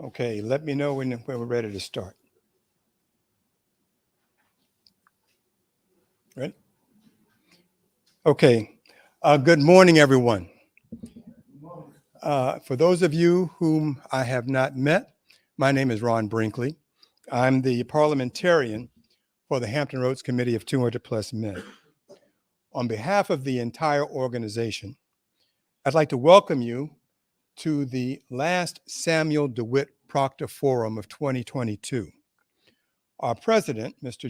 Okay, let me know when we're ready to start. Right? Okay. Good morning, everyone. For those of you whom I have not met, my name is Ron Brinkley. I'm the parliamentarian for the Hampton Roads Committee of 200 Plus Men. On behalf of the entire organization, I'd like to welcome you to the last Samuel DeWitt Proctor Forum of 2022. Our president, Mr.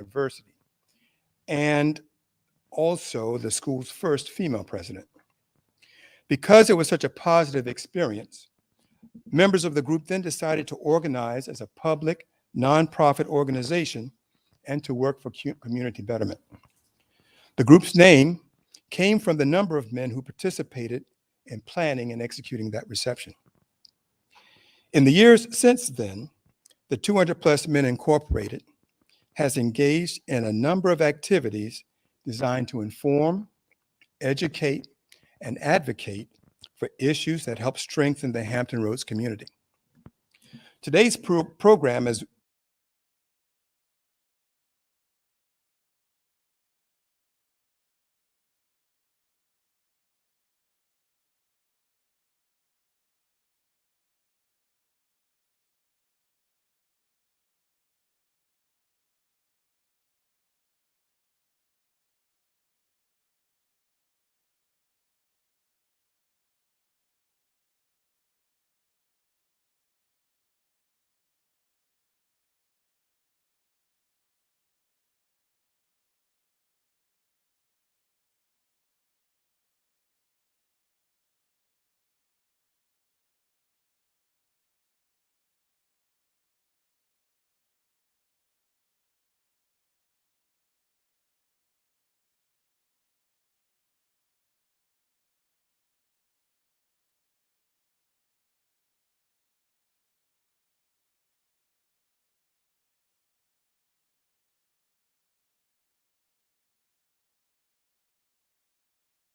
University, and also the school's first female president. Because it was such a positive experience, members of the group then decided to organize as a public, nonprofit organization and to work for community betterment. The group's name came from the number of men who participated in planning and executing that reception. In the years since then, the 200 Plus Men Incorporated has engaged in a number of activities designed to inform, educate, and advocate for issues that help strengthen the Hampton Roads community. Today's program is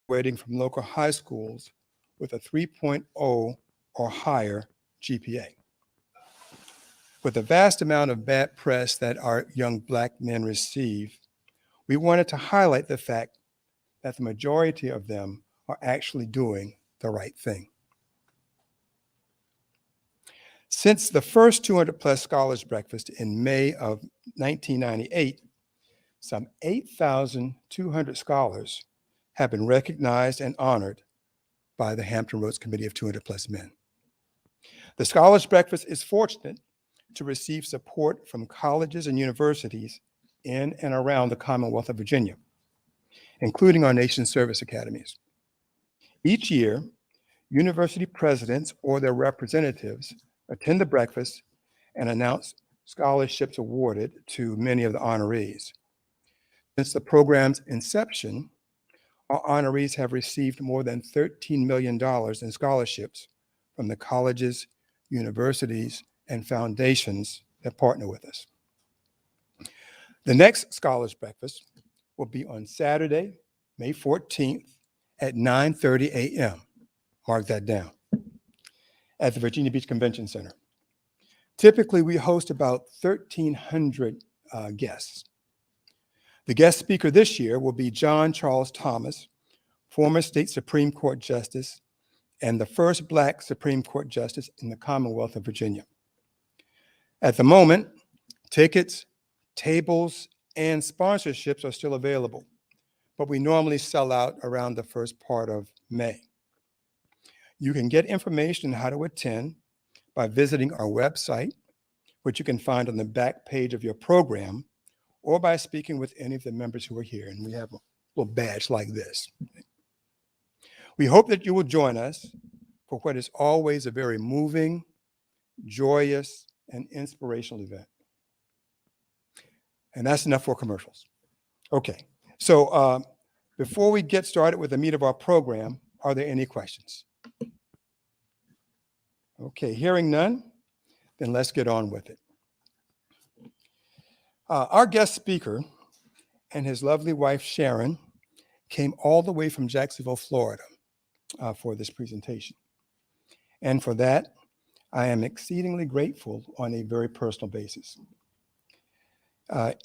graduating from local high schools with a 3.0 or higher GPA. With the vast amount of bad press that our young Black men receive, we wanted to highlight the fact that the majority of them are actually doing the right thing. Since the first 200 plus scholars breakfast in May of 1998, some 8,200 scholars have been recognized and honored by the Hampton Roads Committee of 200 plus men. The Scholars Breakfast is fortunate to receive support from colleges and universities in and around the Commonwealth of Virginia, including our nation's service academies. Each year, university presidents or their representatives attend the breakfast and announce scholarships awarded to many of the honorees. Since the program's inception, our honorees have received more than $13 million in scholarships from the colleges, universities, and foundations that partner with us. The next Scholars Breakfast will be on Saturday, May 14th at 9:30 a.m. Mark that down, at the Virginia Beach Convention Center. Typically, we host about 1,300 guests. The guest speaker this year will be John Charles Thomas, former state Supreme Court Justice and the first Black Supreme Court Justice in the Commonwealth of Virginia. At the moment, tickets, tables, and sponsorships are still available, but we normally sell out around the first part of May. You can get information on how to attend by visiting our website, which you can find on the back page of your program, or by speaking with any of the members who are here. And we have a little badge like this. We hope that you will join us for what is always a very moving, joyous, and inspirational event. And that's enough for commercials. Okay, so before we get started with the meat of our program, are there any questions? Okay, hearing none, then let's get on with it. Our guest speaker and his lovely wife, Sharon, came all the way from Jacksonville, Florida, for this presentation. And for that, I am exceedingly grateful on a very personal basis.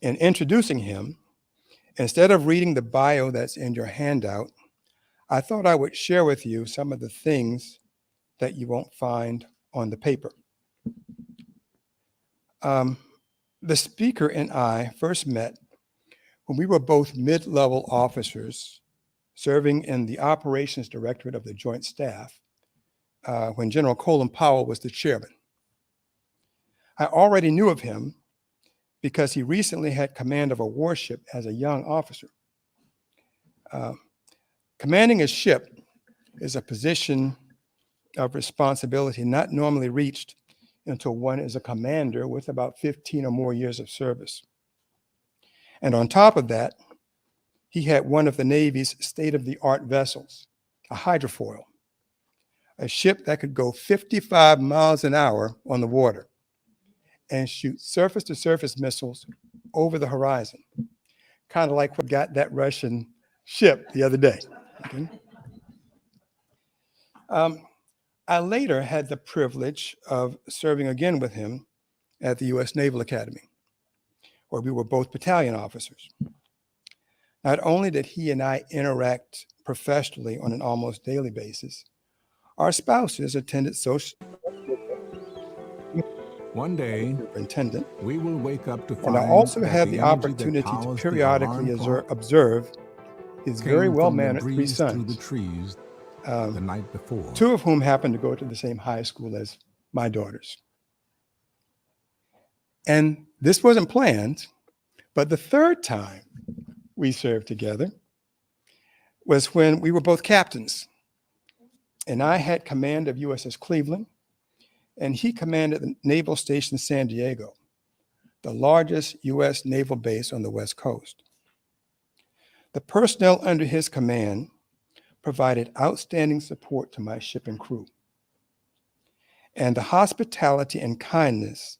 In introducing him, instead of reading the bio that's in your handout, I thought I would share with you some of the things that you won't find on the paper. The speaker and I first met when we were both mid-level officers serving in the Operations Directorate of the Joint Staff when General Colin Powell was the chairman. I already knew of him because he recently had command of a warship as a young officer. Commanding a ship is a position of responsibility not normally reached until one is a commander with about 15 or more years of service. And on top of that, he had one of the Navy's state-of-the-art vessels, a hydrofoil, a ship that could go 55 miles an hour on the water and shoot surface-to-surface missiles over the horizon, kind of like what got that Russian ship the other day. Okay? I later had the privilege of serving again with him at the U.S. Naval Academy, where we were both battalion officers. Not only did he and I interact professionally on an almost daily basis, our spouses attended social One day, superintendent, we will wake up to and find I also that had the the energy opportunity that to powers the periodically alarm clock observe his very came from the well-mannered three breeze through the sons, trees the night before. two of whom happened to go to the same high school as my daughters. And this wasn't planned, but the third time we served together was when we were both captains. And I had command of USS Cleveland, and he commanded the Naval Station San Diego, the largest U.S. naval base on the West Coast. The personnel under his command provided outstanding support to my ship and crew. And the hospitality and kindness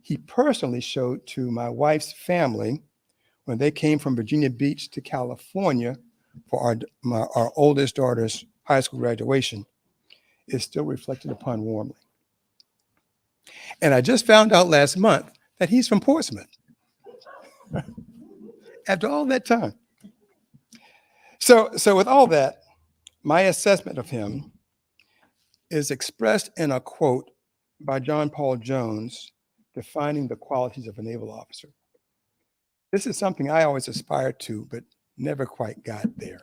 he personally showed to my wife's family when they came from Virginia Beach to California for our oldest daughter's high school graduation is still reflected upon warmly. And I just found out last month that he's from Portsmouth after all that time. So with all that, my assessment of him is expressed in a quote by John Paul Jones defining the qualities of a naval officer. This is something I always aspired to, but never quite got there.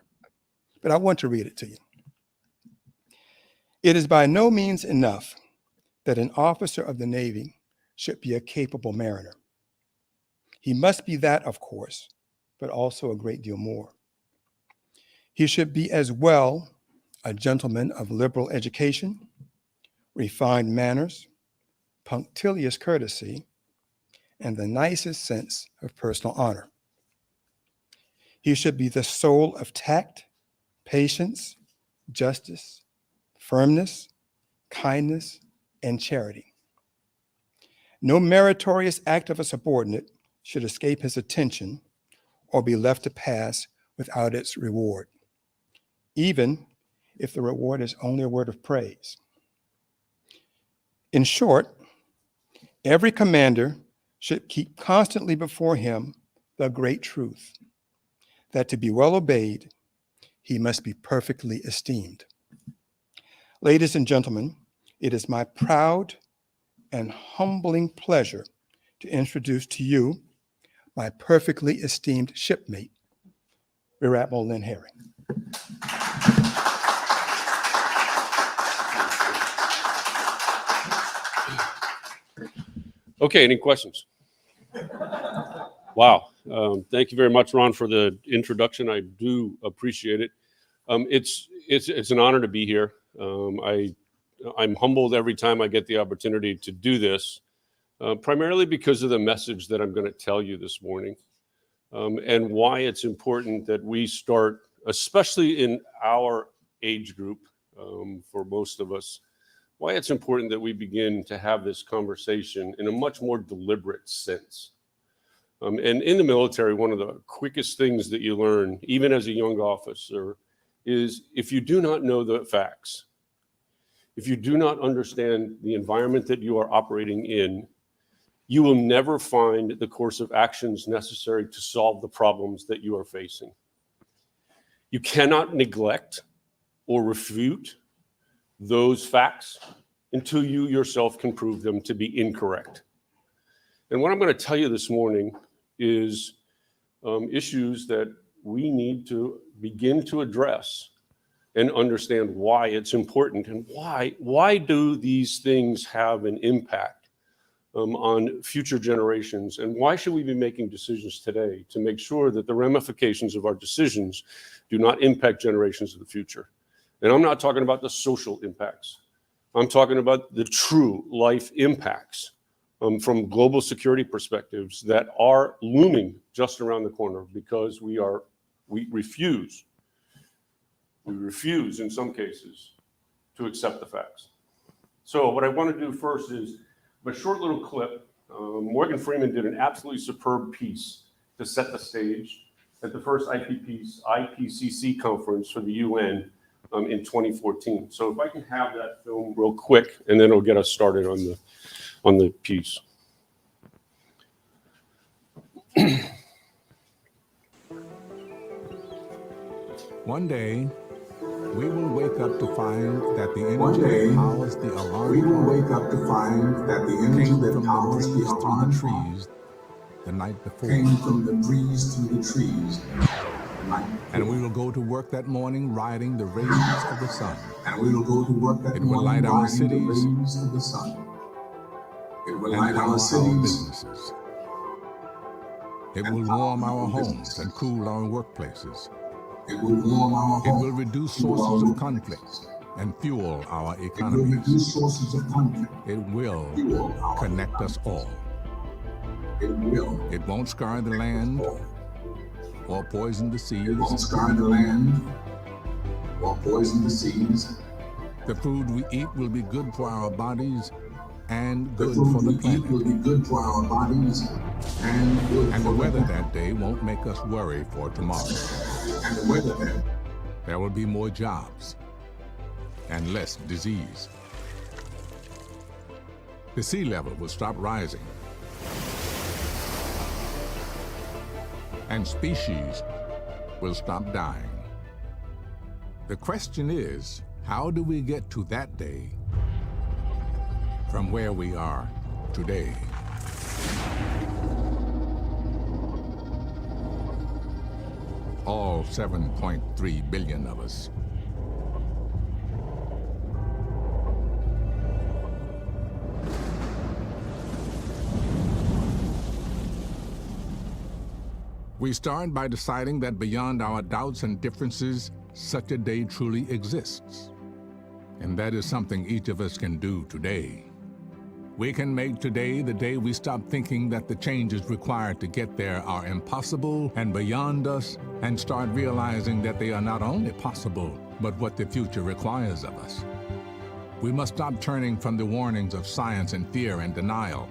But I want to read it to you. It is by no means enough that an officer of the Navy should be a capable mariner. He must be that, of course, but also a great deal more. He should be as well a gentleman of liberal education, refined manners, punctilious courtesy, and the nicest sense of personal honor. He should be the soul of tact, patience, justice, firmness, kindness, and charity. No meritorious act of a subordinate should escape his attention or be left to pass without its reward, even if the reward is only a word of praise. In short, every commander should keep constantly before him the great truth that to be well obeyed, he must be perfectly esteemed. Ladies and gentlemen, it is my proud and humbling pleasure to introduce to you my perfectly esteemed shipmate, Rear Admiral Lynn Herring. Okay, any questions? Wow. Thank you very much, Ron, for the introduction. I do appreciate it. It's an honor to be here. I'm humbled every time I get the opportunity to do this, primarily because of the message that I'm going to tell you this morning, and why it's important that we start, especially in our age group, for most of us, why it's important that we begin to have this conversation in a much more deliberate sense. And in the military, one of the quickest things that you learn, even as a young officer, is if you do not know the facts, if you do not understand the environment that you are operating in, you will never find the course of actions necessary to solve the problems that you are facing. You cannot neglect or refute those facts until you yourself can prove them to be incorrect. And what I'm going to tell you this morning is issues that we need to begin to address and understand why it's important and why do these things have an impact on future generations, and why should we be making decisions today to make sure that the ramifications of our decisions do not impact generations of the future. And I'm not talking about the social impacts. I'm talking about the true life impacts from global security perspectives that are looming just around the corner because we refuse in some cases to accept the facts. So what I want to do first is a short little clip. Morgan Freeman did an absolutely superb piece to set the stage at the first IPCC conference for the UN in 2014. So if I can have that film real quick, and then it'll get us started on the piece. One day, we will wake up to find that the energy that powers the alarm came from the breeze through the trees the night before. And we will go to work that morning riding the rays of the sun. It will light our cities and power our businesses. It will warm our homes and cool our workplaces. It will reduce sources of conflict and fuel our economies. It will connect us all. It won't scar the land or poison the seas. The food we eat will be good for our bodies and good for the planet. And the weather that day won't make us worry for tomorrow. There will be more jobs and less disease. The sea level will stop rising. And species will stop dying. The question is, how do we get to that day from where we are today? All 7.3 billion of us. We start by deciding that beyond our doubts and differences, such a day truly exists. And that is something each of us can do today. We can make today the day we stop thinking that the changes required to get there are impossible and beyond us, and start realizing that they are not only possible, but what the future requires of us. We must stop turning from the warnings of science and fear and denial,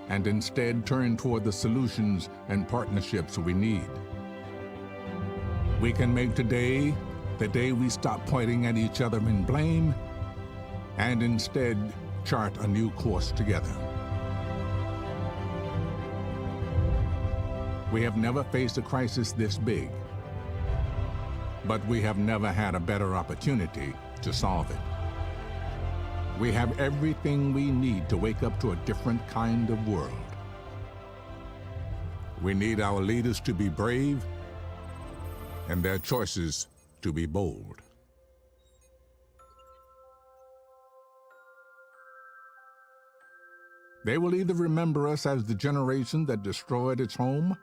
and instead turn toward the solutions and partnerships we need. We can make today the day we stop pointing at each other in blame, and instead chart a new course together. We have never faced a crisis this big, but we have never had a better opportunity to solve it. We have everything we need to wake up to a different kind of world. We need our leaders to be brave and their choices to be bold. They will either remember us as the generation that destroyed its home,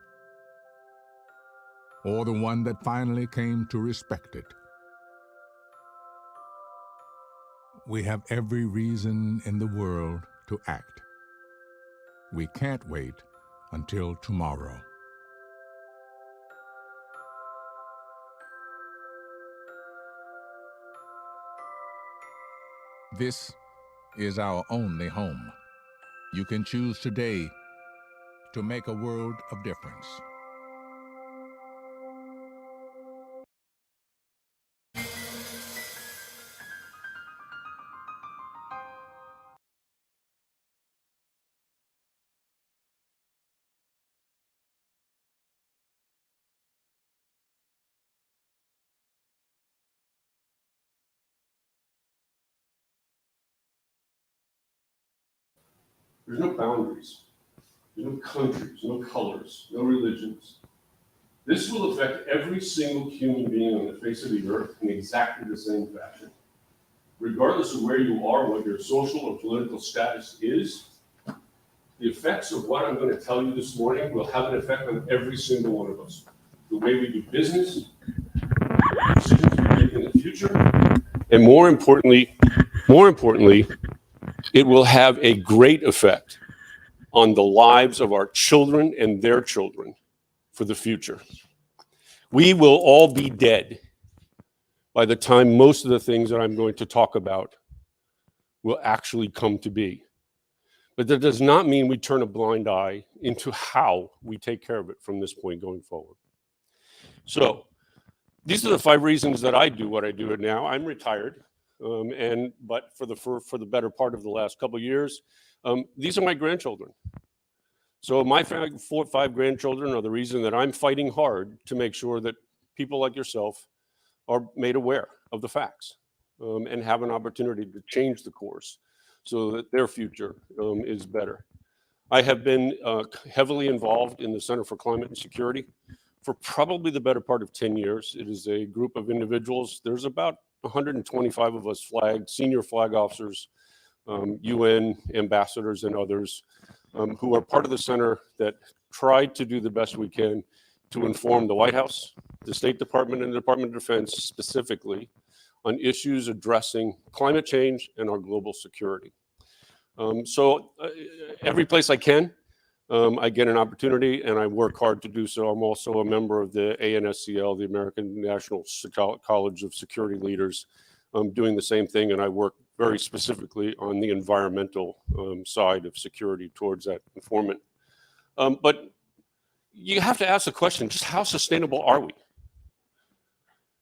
or the one that finally came to respect it. We have every reason in the world to act. We can't wait until tomorrow. This is our only home. You can choose today to make a world of difference. There's no boundaries, there's no countries, no colors, no religions. This will affect every single human being on the face of the earth in exactly the same fashion. Regardless of where you are, what your social or political status is, the effects of what I'm going to tell you this morning will have an effect on every single one of us. The way we do business, the decisions we make in the future, and more importantly, it will have a great effect on the lives of our children and their children for the future. We will all be dead by the time most of the things that I'm going to talk about will actually come to be. But that does not mean we turn a blind eye into how we take care of it from this point going forward. So these are the 5 reasons that I do what I do now. I'm retired, but for the better part of the last couple of years, these are my grandchildren. So my 4 or 5 grandchildren are the reason that I'm fighting hard to make sure that people like yourself are made aware of the facts and have an opportunity to change the course so that their future is better. I have been heavily involved in the Center for Climate and Security for probably the better part of 10 years. It is a group of individuals. There's about 125 of us senior flag officers, UN ambassadors and others who are part of the center that tried to do the best we can to inform the White House, the State Department, and the Department of Defense specifically on issues addressing climate change and our global security. So every place I can, I get an opportunity and I work hard to do so. I'm also a member of the ANSCL, the American National College of Security Leaders, doing the same thing, and I work very specifically on the environmental side of security towards that informant. But you have to ask the question, just how sustainable are we?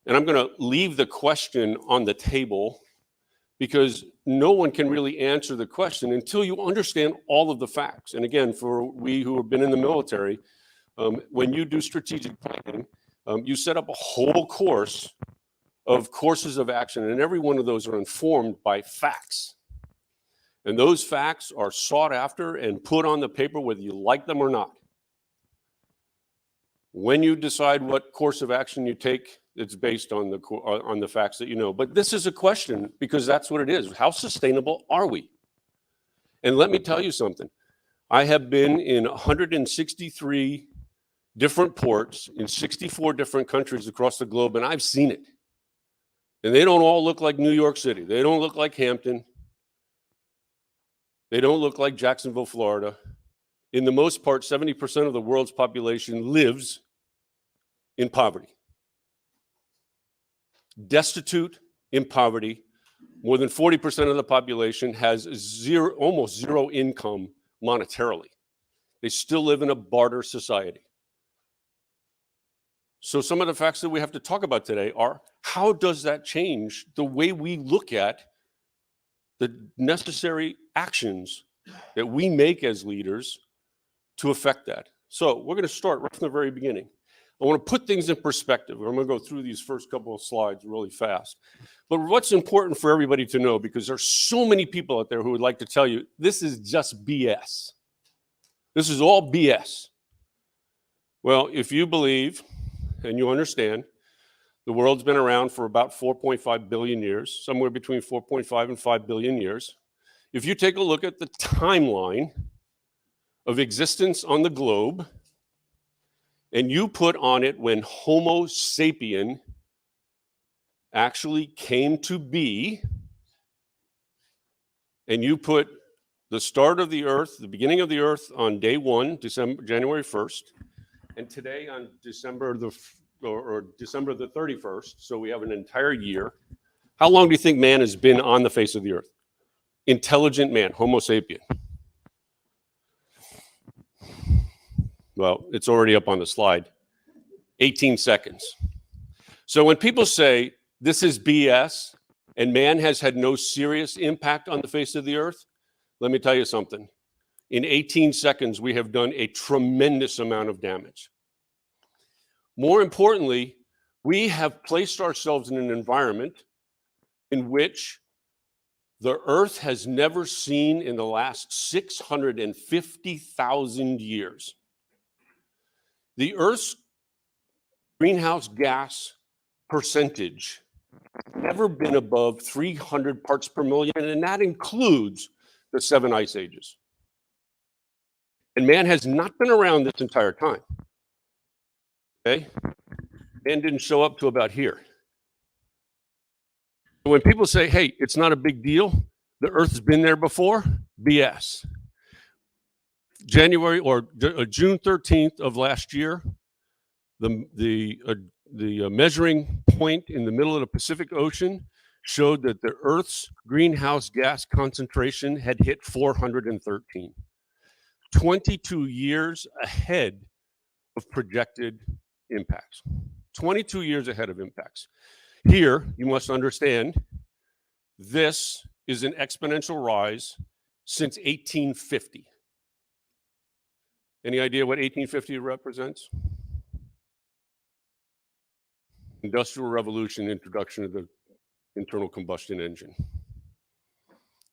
And I'm going to leave the question on the table because no one can really answer the question until you understand all of the facts. And again, for we who have been in the military, when you do strategic planning, you set up a whole course of courses of action, and every one of those are informed by facts. And those facts are sought after and put on the paper whether you like them or not. When you decide what course of action you take, it's based on the facts that you know. But this is a question because that's what it is. How sustainable are we? And let me tell you something. I have been in 163 different ports in 64 different countries across the globe, and I've seen it. And they don't all look like New York City. They don't look like Hampton. They don't look like Jacksonville, Florida. In the most part, 70% of the world's population lives in poverty. Destitute, in poverty. More than 40% of the population has almost zero income monetarily. They still live in a barter society. So some of the facts that we have to talk about today are, how does that change the way we look at the necessary actions that we make as leaders to affect that? So we're going to start right from the very beginning. I want to put things in perspective. I'm going to go through these first couple of slides really fast. But what's important for everybody to know, because there's so many people out there who would like to tell you, this is just BS. This is all BS. Well, if you believe and you understand, the world's been around for about 4.5 billion years, somewhere between 4.5 and 5 billion years. If you take a look at the timeline of existence on the globe, and you put on it when Homo sapien actually came to be, and you put the start of the Earth, the beginning of the Earth on day 1, January 1st, and today on December the 31st, so we have an entire year. How long do you think man has been on the face of the Earth? Intelligent man, Homo sapien. Well, it's already up on the slide. 18 seconds. So when people say this is BS and man has had no serious impact on the face of the Earth, let me tell you something. In 18 seconds, we have done a tremendous amount of damage. More importantly, we have placed ourselves in an environment in which the Earth has never seen in the last 650,000 years. The Earth's greenhouse gas percentage has never been above 300 parts per million, and that includes the 7 ice ages. And man has not been around this entire time. Okay? Man didn't show up to about here. When people say, hey, it's not a big deal, the Earth has been there before, BS. June 13th of last year, the measuring point in the middle of the Pacific Ocean showed that the Earth's greenhouse gas concentration had hit 413, 22 years ahead of projected impacts. 22 years ahead of impacts. Here, you must understand, this is an exponential rise since 1850. Any idea what 1850 represents? Industrial Revolution, introduction of the internal combustion engine.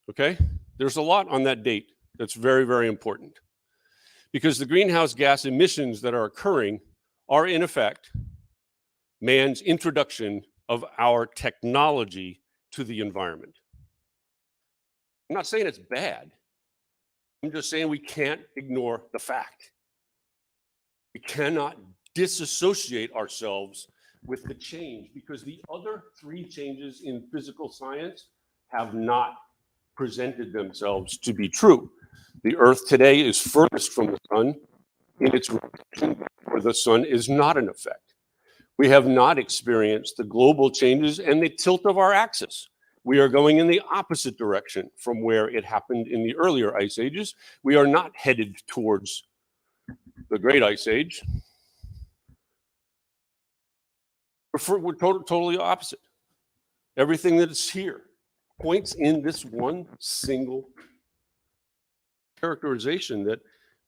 Okay? There's a lot on that date that's very, very important. Because the greenhouse gas emissions that are occurring are, in effect, man's introduction of our technology to the environment. I'm not saying it's bad. I'm just saying we can't ignore the fact. We cannot disassociate ourselves with the change, because the other three changes in physical science have not presented themselves to be true. The Earth today is furthest from the sun in its rotation, where the sun is not in effect. We have not experienced the global changes and the tilt of our axis. We are going in the opposite direction from where it happened in the earlier ice ages. We are not headed towards the Great Ice Age. We're totally opposite. Everything that is here points in this one single characterization that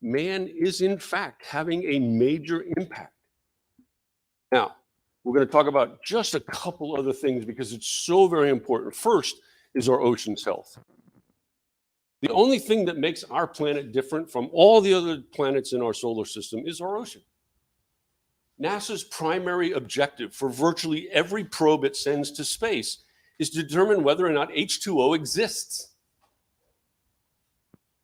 man is in fact having a major impact. Now, we're going to talk about just a couple other things because it's so very important. First is our ocean's health. The only thing that makes our planet different from all the other planets in our solar system is our ocean. NASA's primary objective for virtually every probe it sends to space is to determine whether or not H2O exists.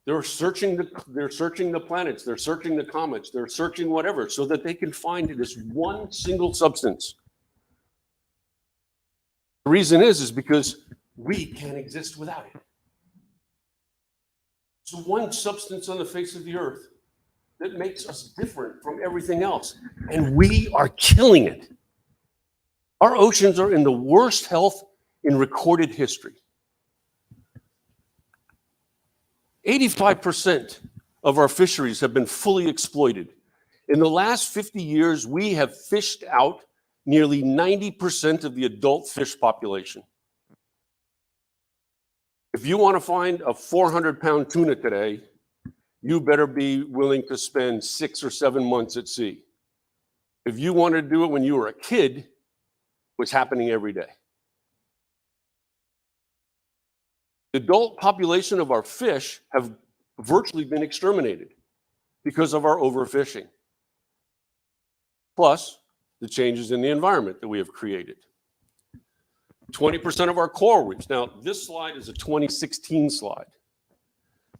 They're searching the planets, they're searching the comets, they're searching whatever, so that they can find this one single substance. The reason is because we can't exist without it. It's the one substance on the face of the earth that makes us different from everything else, and we are killing it. Our oceans are in the worst health in recorded history. 85% of our fisheries have been fully exploited. In the last 50 years, we have fished out nearly 90% of the adult fish population. If you want to find a 400-pound tuna today, you better be willing to spend 6 or 7 months at sea. If you wanted to do it when you were a kid, it was happening every day. The adult population of our fish have virtually been exterminated because of our overfishing. Plus, the changes in the environment that we have created. 20% of our coral reefs. Now, this slide is a 2016 slide.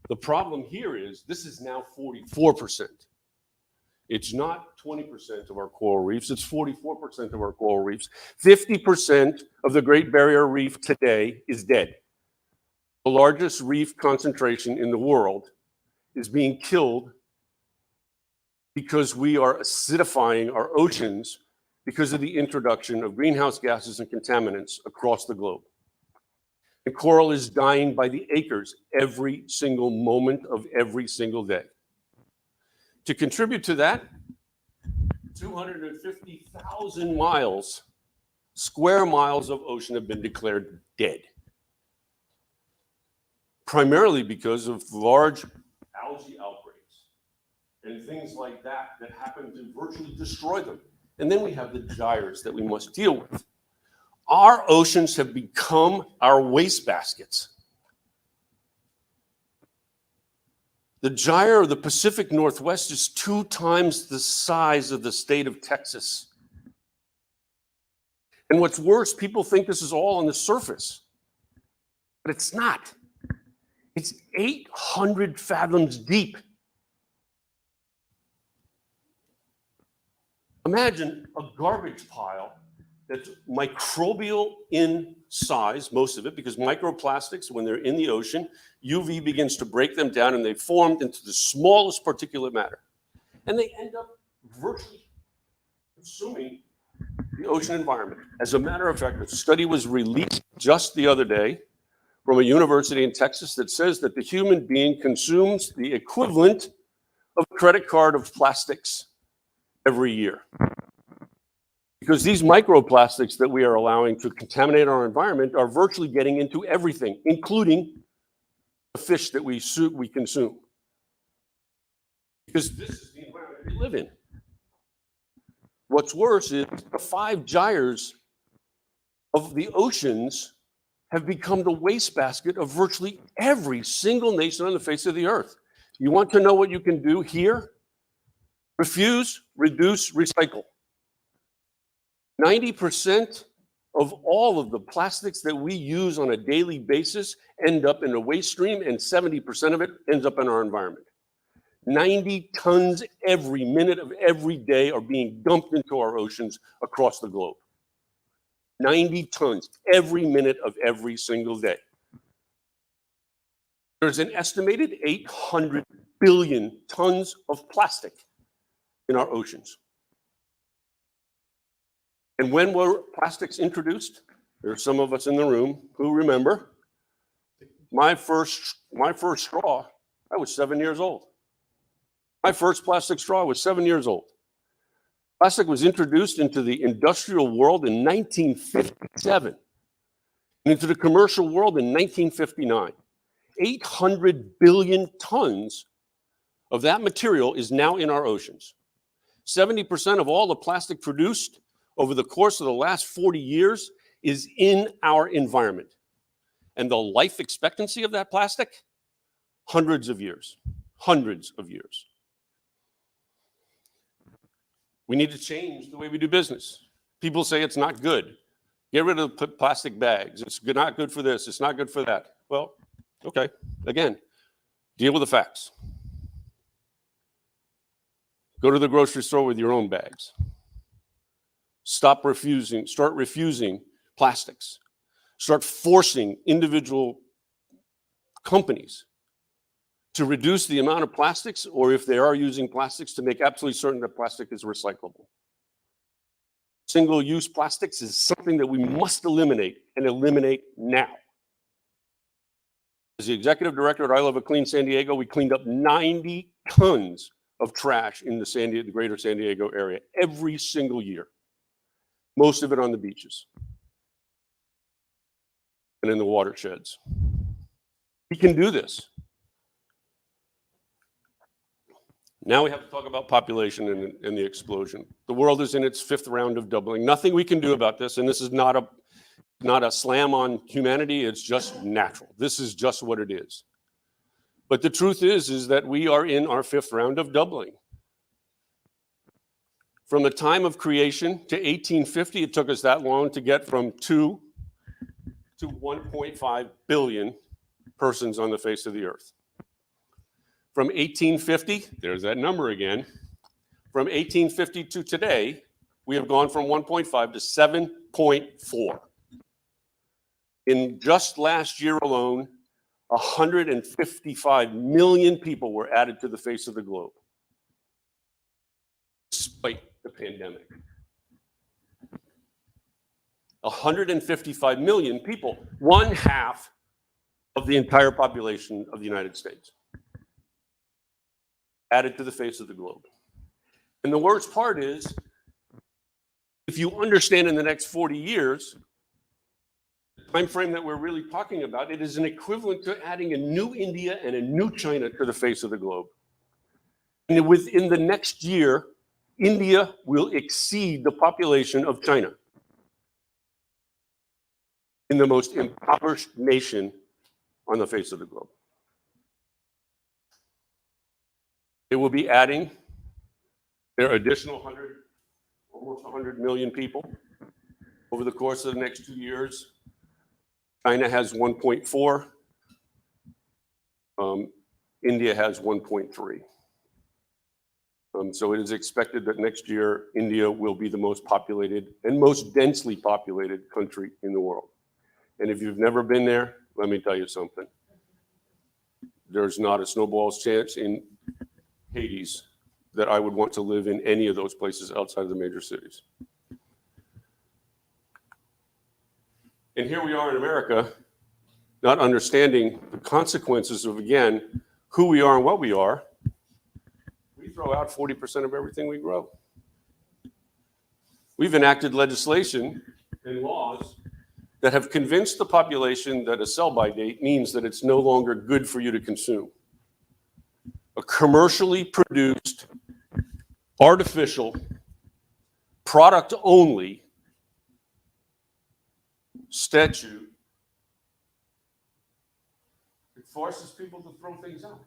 The problem here is this is now 44%. It's not 20% of our coral reefs, it's 44% of our coral reefs. 50% of the Great Barrier Reef today is dead. The largest reef concentration in the world is being killed because we are acidifying our oceans because of the introduction of greenhouse gases and contaminants across the globe. And coral is dying by the acres every single moment of every single day. To contribute to that, 250,000 miles, square miles of ocean have been declared dead. Primarily because of large algae outbreaks and things like that that happen to virtually destroy them. And then we have the gyres that we must deal with. Our oceans have become our wastebaskets. The gyre of the Pacific Northwest is 2 times the size of the state of Texas. And what's worse, people think this is all on the surface, but it's not. It's 800 fathoms deep. Imagine a garbage pile that's microbial in size, most of it, because microplastics, when they're in the ocean, UV begins to break them down and they formed into the smallest particulate matter. And they end up virtually consuming the ocean environment. As a matter of fact, a study was released just the other day from a university in Texas that says that the human being consumes the equivalent of a credit card of plastics every year. Because these microplastics that we are allowing to contaminate our environment are virtually getting into everything, including the fish that we consume. Because this is the environment we live in. What's worse is the 5 gyres of the oceans have become the wastebasket of virtually every single nation on the face of the earth. You want to know what you can do here? Refuse, reduce, recycle. 90% of all of the plastics that we use on a daily basis end up in a waste stream, and 70% of it ends up in our environment. 90 tons every minute of every day are being dumped into our oceans across the globe. 90 tons every minute of every single day. There's an estimated 800 billion tons of plastic in our oceans. And when were plastics introduced? There are some of us in the room who remember. My first straw, I was 7 years old. My first plastic straw was 7 years old. Plastic was introduced into the industrial world in 1957 and into the commercial world in 1959. 800 billion tons of that material is now in our oceans. 70% of all the plastic produced over the course of the last 40 years is in our environment. And the life expectancy of that plastic? Hundreds of years. Hundreds of years. We need to change the way we do business. People say it's not good. Get rid of the plastic bags. It's not good for this. It's not good for that. Well, okay. Again, deal with the facts. Go to the grocery store with your own bags. Start refusing plastics. Start forcing individual companies to reduce the amount of plastics, or if they are using plastics, to make absolutely certain that plastic is recyclable. Single-use plastics is something that we must eliminate, and eliminate now. As the executive director at I Love a Clean San Diego, we cleaned up 90 tons of trash in the greater San Diego area every single year. Most of it on the beaches and in the watersheds. We can do this. Now we have to talk about population and the explosion. The world is in its 5th round of doubling. Nothing we can do about this, and this is not a slam on humanity, it's just natural. This is just what it is. But the truth is that we are in our 5th round of doubling. From the time of creation to 1850, it took us that long to get from 2 to 1.5 billion persons on the face of the earth. From 1850, there's that number again. From 1850 to today, we have gone from 1.5 to 7.4. In just last year alone, 155 million people were added to the face of the globe, despite the pandemic. 155 million people, 1/2 of the entire population of the United States, added to the face of the globe. And the worst part is, if you understand in the next 40 years, the time frame that we're really talking about, it is an equivalent to adding a new India and a new China to the face of the globe. And within the next year, India will exceed the population of China in the most impoverished nation on the face of the globe. It will be adding their additional almost 100 million people over the course of the next 2 years. China has 1.4. India has 1.3. So it is expected that next year, India will be the most populated and most densely populated country in the world. And if you've never been there, let me tell you something. There's not a snowball's chance in Hades that I would want to live in any of those places outside of the major cities. And here we are in America, not understanding the consequences of, again, who we are and what we are. We throw out 40% of everything we grow. We've enacted legislation and laws that have convinced the population that a sell-by date means that it's no longer good for you to consume. A commercially produced, artificial, product-only statute, it forces people to throw things out.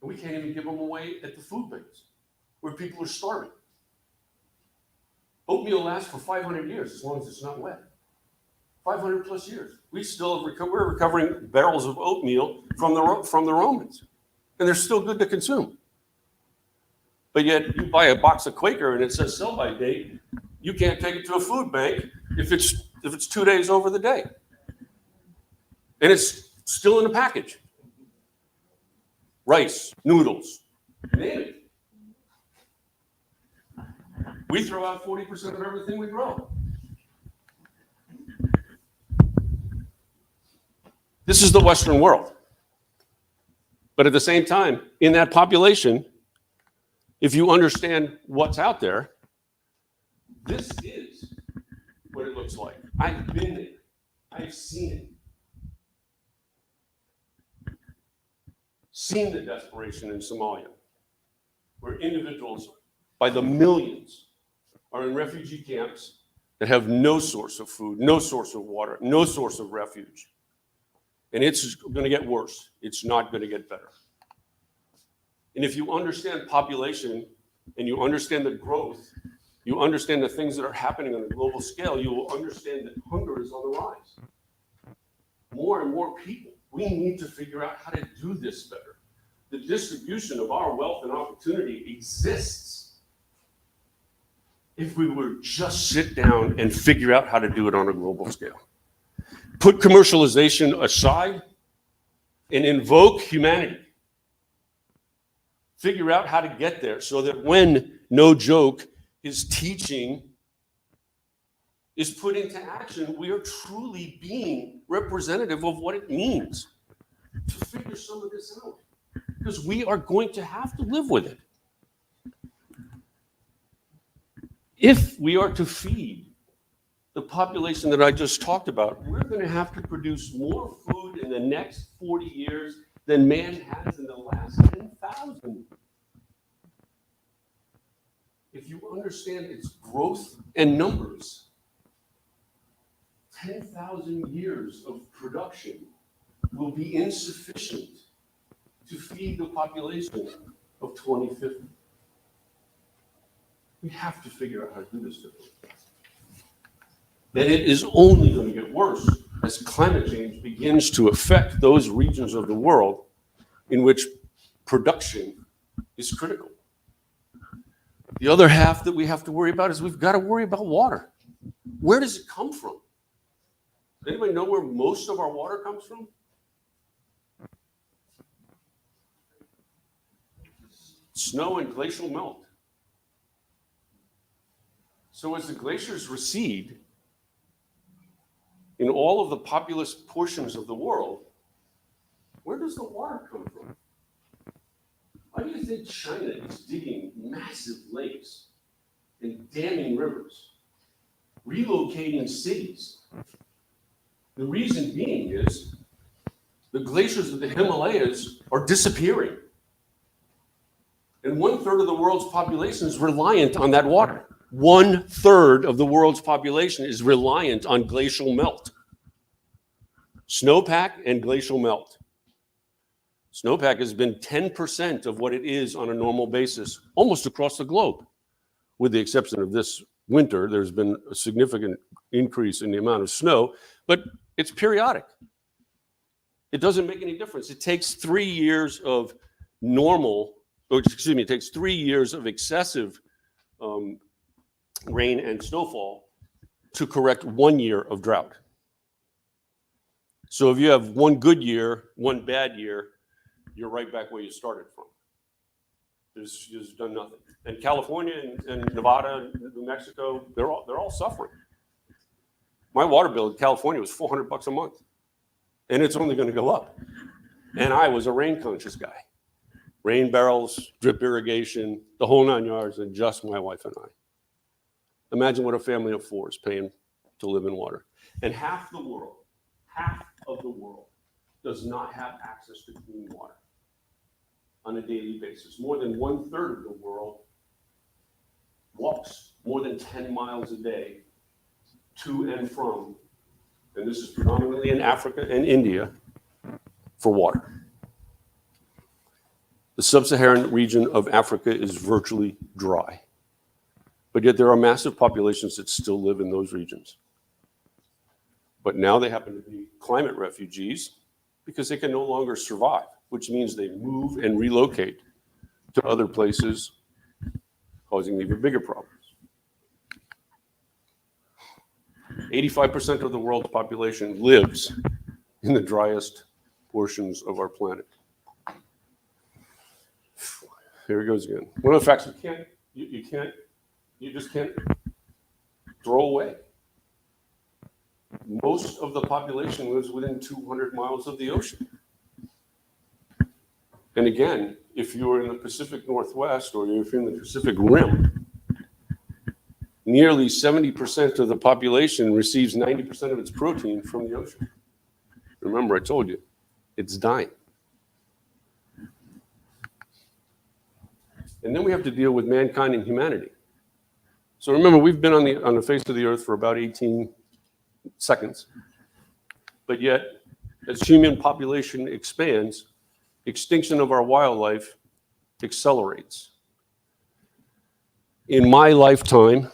And we can't even give them away at the food banks where people are starving. Oatmeal lasts for 500 years as long as it's not wet. 500 plus years. We're recovering barrels of oatmeal from the Romans, and they're still good to consume. But yet you buy a box of Quaker and it says sell-by date, you can't take it to a food bank if it's 2 days over the day. And it's still in the package. Rice, noodles, name it. We throw out 40% of everything we grow. This is the Western world. But at the same time, in that population, if you understand what's out there, this is what it looks like. I've been there. I've seen it. Seen the desperation in Somalia, where individuals by the millions are in refugee camps that have no source of food, no source of water, no source of refuge. And it's going to get worse. It's not going to get better. And if you understand population and you understand the growth, you understand the things that are happening on a global scale, you will understand that hunger is on the rise. More and more people. We need to figure out how to do this better. The distribution of our wealth and opportunity exists if we were just sit down and figure out how to do it on a global scale. Put commercialization aside and invoke humanity. Figure out how to get there so that when, no joke, his teaching is put into action, we are truly being representative of what it means to figure some of this out. Because we are going to have to live with it. If we are to feed the population that I just talked about, we're going to have to produce more food in the next 40 years than man has in the last 10,000. If you understand its growth and numbers, 10,000 years of production will be insufficient to feed the population of 2050. We have to figure out how to do this differently. Then it is only going to get worse as climate change begins to affect those regions of the world in which production is critical. The other half that we have to worry about is we've got to worry about water. Where does it come from? Does anybody know where most of our water comes from? Snow and glacial melt. So as the glaciers recede, in all of the populous portions of the world, where does the water come from? Why do you think China is digging massive lakes and damming rivers, relocating cities? The reason being is the glaciers of the Himalayas are disappearing. And 1/3 of the world's population is reliant on that water. 1/3 of the world's population is reliant on glacial melt. Snowpack and glacial melt. Snowpack has been 10% of what it is on a normal basis, almost across the globe. With the exception of this winter, there's been a significant increase in the amount of snow, but it's periodic. It doesn't make any difference. It takes 3 years of it takes 3 years of excessive rain and snowfall to correct 1 year of drought. So if you have one good year, one bad year, you're right back where you started from. There's done nothing. And California and Nevada, and New Mexico, they're all suffering. My water bill in California was $400 a month, and it's only going to go up. And I was a rain conscious guy. Rain barrels, drip irrigation, the whole 9 yards, and just my wife and I. Imagine what a family of four is paying to live in water. And half of the world does not have access to clean water on a daily basis. More than 1/3 of the world walks more than 10 miles a day to and from, and this is predominantly in Africa and India, for water. The sub-Saharan region of Africa is virtually dry, but yet there are massive populations that still live in those regions. But now they happen to be climate refugees because they can no longer survive, which means they move and relocate to other places, causing even bigger problems. 85% of the world's population lives in the driest portions of our planet. Here it goes again. One of the facts you just can't throw away. Most of the population lives within 200 miles of the ocean. And again, if you're in the Pacific Northwest or if you're in the Pacific Rim, nearly 70% of the population receives 90% of its protein from the ocean. Remember, I told you, it's dying. And then we have to deal with mankind and humanity. So remember, we've been on the face of the earth for about 18 seconds. But yet, as human population expands, extinction of our wildlife accelerates. In my lifetime,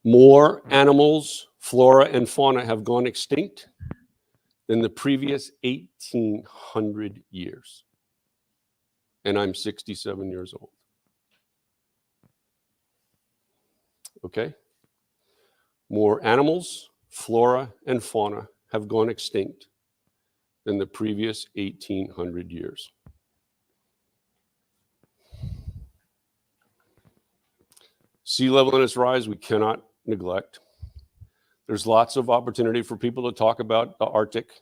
more animals, flora, and fauna have gone extinct than the previous 1,800 years. And I'm 67 years old. Okay? More animals, flora, and fauna have gone extinct than the previous 1,800 years. Sea level and its rise, we cannot neglect. There's lots of opportunity for people to talk about the Arctic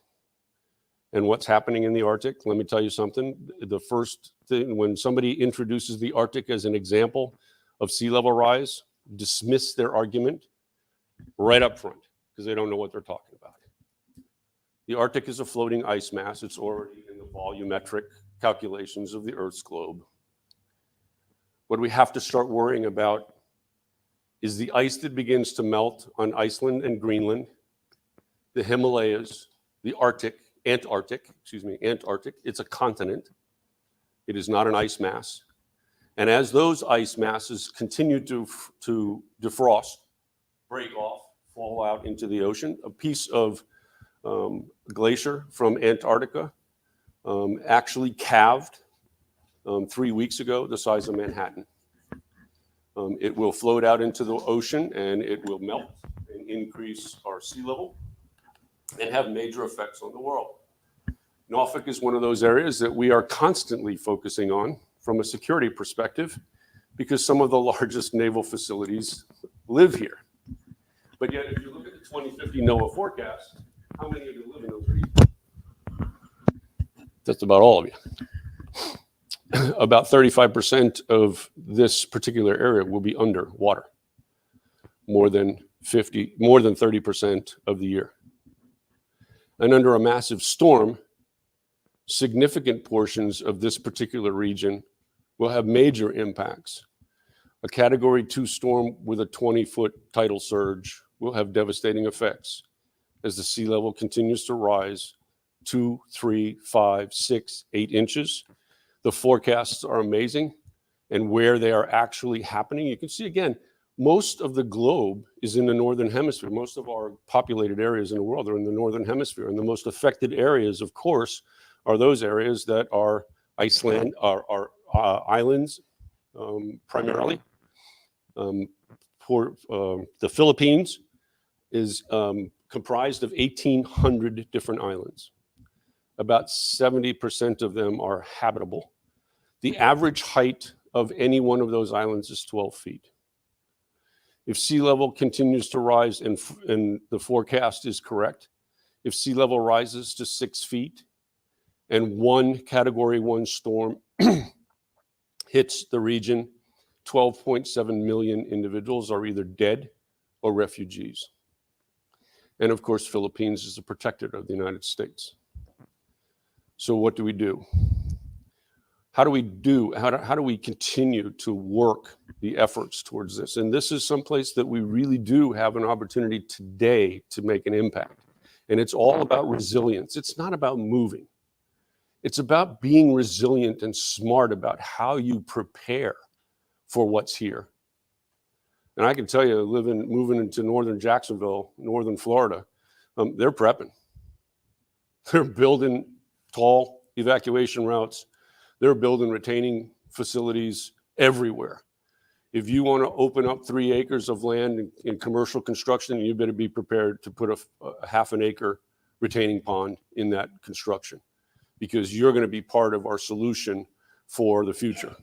and what's happening in the Arctic. Let me tell you something. The first thing, when somebody introduces the Arctic as an example of sea level rise, dismiss their argument right up front because they don't know what they're talking about. The Arctic is a floating ice mass. It's already in the volumetric calculations of the Earth's globe. What we have to start worrying about is the ice that begins to melt on Iceland and Greenland, the Himalayas, the Antarctic. It's a continent. It is not an ice mass. And as those ice masses continue to defrost, break off, fall out into the ocean, a piece of glacier from Antarctica actually calved 3 weeks ago, the size of Manhattan. It will float out into the ocean and it will melt and increase our sea level and have major effects on the world. Norfolk is one of those areas that we are constantly focusing on from a security perspective because some of the largest naval facilities live here. But yet, if you look at the 2050 NOAA forecast, how many of you live in those regions? That's about all of you. About 35% of this particular area will be underwater, more than 30% of the year. And under a massive storm, significant portions of this particular region will have major impacts. A Category 2 storm with a 20-foot tidal surge will have devastating effects as the sea level continues to rise 2, 3, 5, 6, 8 inches. The forecasts are amazing, and where they are actually happening, you can see again, most of the globe is in the northern hemisphere. Most of our populated areas in the world are in the northern hemisphere, and the most affected areas, of course, are those areas that are islands, primarily. The Philippines is comprised of 1,800 different islands. About 70% of them are habitable. The average height of any one of those islands is 12 feet. If sea level continues to rise and the forecast is correct, if sea level rises to 6 feet and one Category 1 storm hits the region 12.7 million individuals are either dead or refugees. And of course, Philippines is a protectorate of the United States. So what do we do? How do we continue to work the efforts towards this? And this is someplace that we really do have an opportunity today to make an impact. And it's all about resilience. It's not about moving. It's about being resilient and smart about how you prepare for what's here. And I can tell you, moving into northern Jacksonville, northern Florida, they're prepping. They're building tall evacuation routes. They're building retaining facilities everywhere. If you want to open up 3 acres of land in commercial construction, you better be prepared to put a half an acre retaining pond in that construction, because you're going to be part of our solution for the future.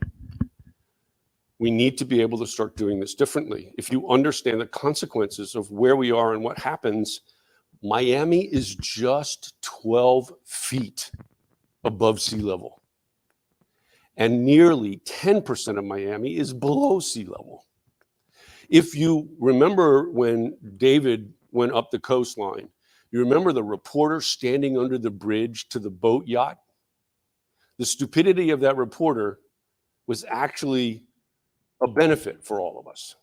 We need to be able to start doing this differently. If you understand the consequences of where we are and what happens, Miami is just 12 feet above sea level. And nearly 10% of Miami is below sea level. If you remember when David went up the coastline, you remember the reporter standing under the bridge to the boat yacht? The stupidity of that reporter was actually a benefit for all of us,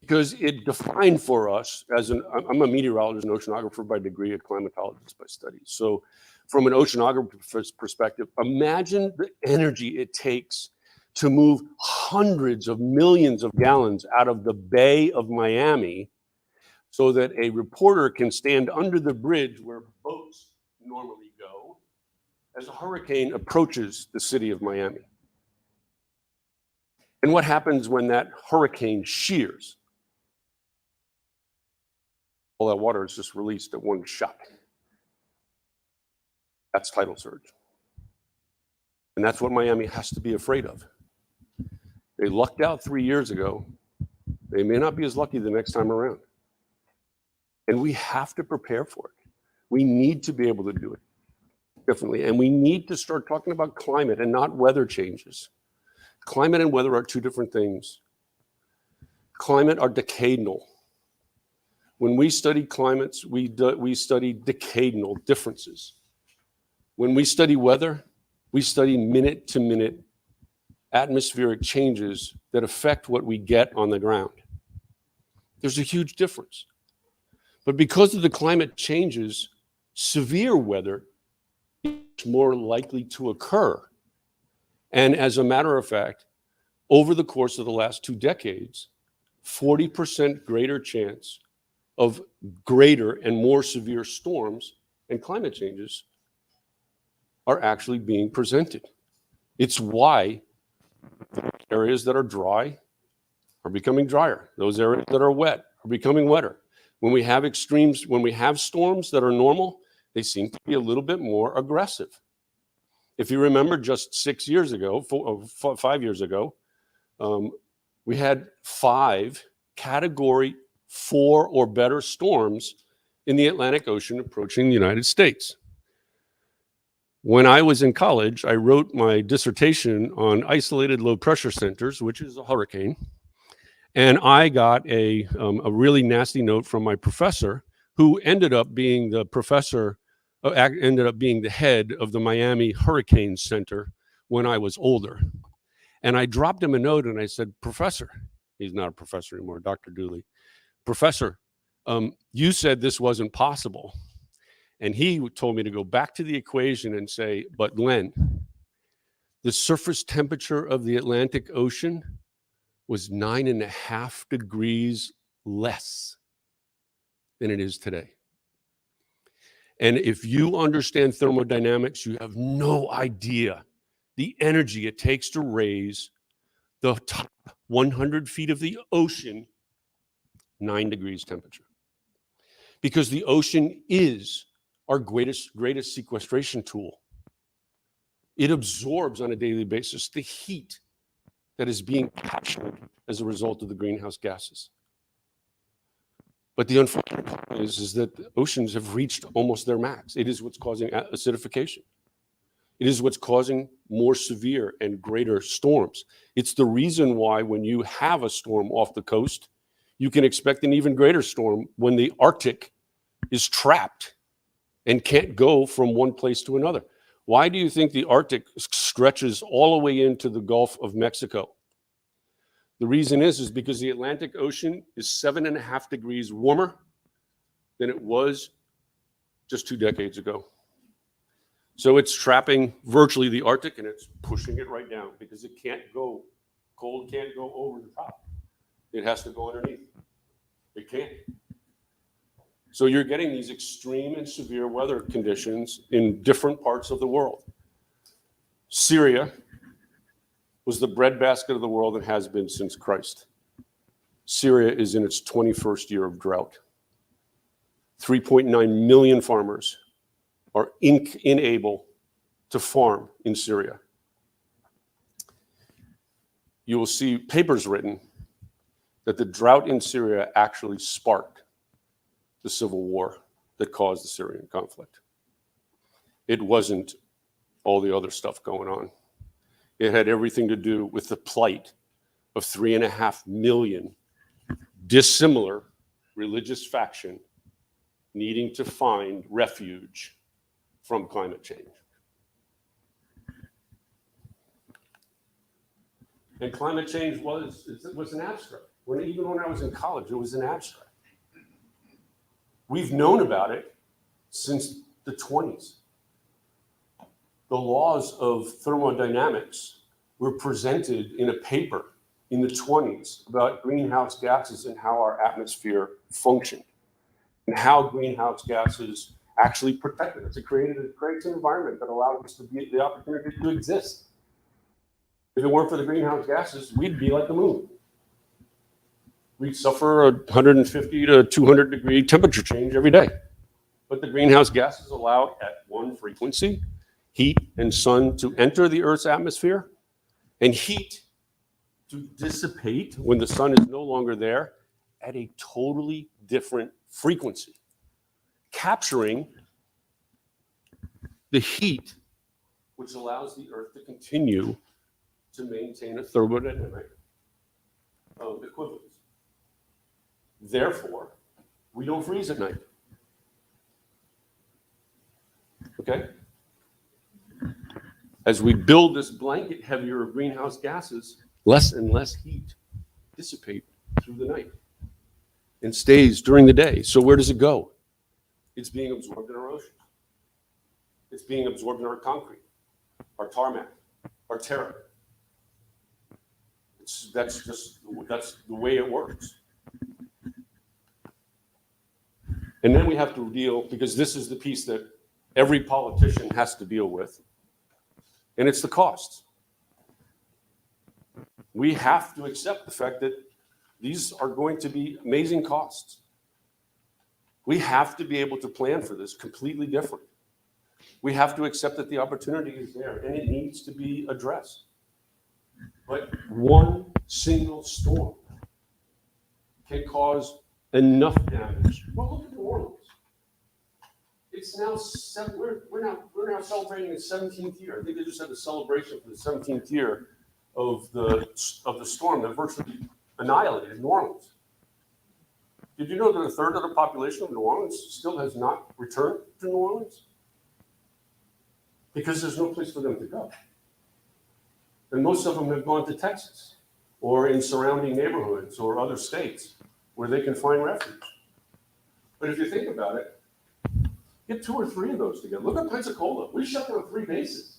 because it defined for us I'm a meteorologist and oceanographer by degree, a climatologist by study. So from an oceanographer's perspective, imagine the energy it takes to move hundreds of millions of gallons out of the Bay of Miami so that a reporter can stand under the bridge where boats normally go as a hurricane approaches the city of Miami. And what happens when that hurricane shears? All that water is just released at one shot. That's tidal surge. And that's what Miami has to be afraid of. They lucked out 3 years ago. They may not be as lucky the next time around. And we have to prepare for it. We need to be able to do it differently. And we need to start talking about climate and not weather changes. Climate and weather are two different things. Climate are decadal. When we study climates, we study decadal differences. When we study weather, we study minute-to-minute atmospheric changes that affect what we get on the ground. There's a huge difference. But because of the climate changes, severe weather is more likely to occur. And as a matter of fact, over the course of the last 2 decades, 40% greater chance of greater and more severe storms and climate changes are actually being presented. It's why areas that are dry are becoming drier. Those areas that are wet are becoming wetter. When we have extremes, when we have storms that are normal, they seem to be a little bit more aggressive. If you remember, just 5 years ago, we had 5 Category 4 or better storms in the Atlantic Ocean approaching the United States. When I was in college, I wrote my dissertation on isolated low pressure centers, which is a hurricane. And I got a really nasty note from my professor, who ended up being the head of the Miami Hurricane Center when I was older. And I dropped him a note and I said, "Professor," he's not a professor anymore, Dr. Dooley, "Professor, you said this wasn't possible." And he told me to go back to the equation and say, "But Len, the surface temperature of the Atlantic Ocean was 9.5 degrees less than it is today. And if you understand thermodynamics, you have no idea the energy it takes to raise the top 100 feet of the ocean 9 degrees temperature. Because the ocean is our greatest sequestration tool. It absorbs on a daily basis the heat that is being captured as a result of the greenhouse gases. But the unfortunate part is that the oceans have reached almost their max. It is what's causing acidification. It is what's causing more severe and greater storms. It's the reason why when you have a storm off the coast, you can expect an even greater storm when the Arctic is trapped and can't go from one place to another. Why do you think the Arctic stretches all the way into the Gulf of Mexico? The reason is because the Atlantic Ocean is 7.5 degrees warmer than it was just 2 decades ago. So it's trapping virtually the Arctic and it's pushing it right down because it can't go, cold can't go over the top. It has to go underneath. It can't. So you're getting these extreme and severe weather conditions in different parts of the world. Syria was the breadbasket of the world and has been since Christ. Syria is in its 21st year of drought. 3.9 million farmers are unable to farm in Syria. You will see papers written that the drought in Syria actually sparked the civil war that caused the Syrian conflict. It wasn't all the other stuff going on. It had everything to do with the plight of 3.5 million dissimilar religious faction needing to find refuge from climate change. And climate change was an abstract. Even when I was in college, it was an abstract. We've known about it since the 20s. The laws of thermodynamics were presented in a paper in the 20s about greenhouse gases and how our atmosphere functioned and how greenhouse gases actually protected us. It creates an environment that allowed us to be the opportunity to exist. If it weren't for the greenhouse gases, we'd be like the moon. We'd suffer a 150 to 200 degree temperature change every day. But the greenhouse gases allow at one frequency heat and sun to enter the Earth's atmosphere and heat to dissipate when the sun is no longer there at a totally different frequency, capturing the heat which allows the Earth to continue to maintain a thermodynamic equivalence. Therefore, we don't freeze at night. Okay? As we build this blanket heavier of greenhouse gases, less and less heat dissipate through the night and stays during the day. So where does it go? It's being absorbed in our oceans. It's being absorbed in our concrete, our tarmac, our terra. That's the way it works. And then we have to deal, because this is the piece that every politician has to deal with, and it's the costs. We have to accept the fact that these are going to be amazing costs. We have to be able to plan for this completely different. We have to accept that the opportunity is there and it needs to be addressed. But one single storm can cause enough damage. Well, look at New Orleans. It's now we're now celebrating its 17th year. I think they just had a celebration for the 17th year of the storm that virtually annihilated New Orleans. Did you know that a third of the population of New Orleans still has not returned to New Orleans? Because there's no place for them to go. And most of them have gone to Texas or in surrounding neighborhoods or other states where they can find refuge. But if you think about it, get 2 or 3 of those together. Look at Pensacola. We shut down 3 bases.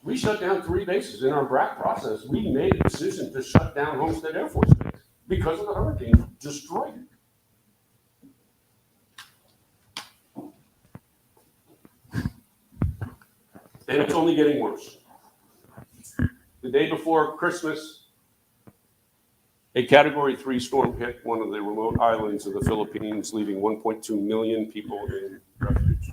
We shut down 3 bases. In our BRAC process, we made a decision to shut down Homestead Air Force Base because of the hurricane destroyed it. And it's only getting worse. The day before Christmas, a Category 3 storm hit one of the remote islands of the Philippines, leaving 1.2 million people in refuge.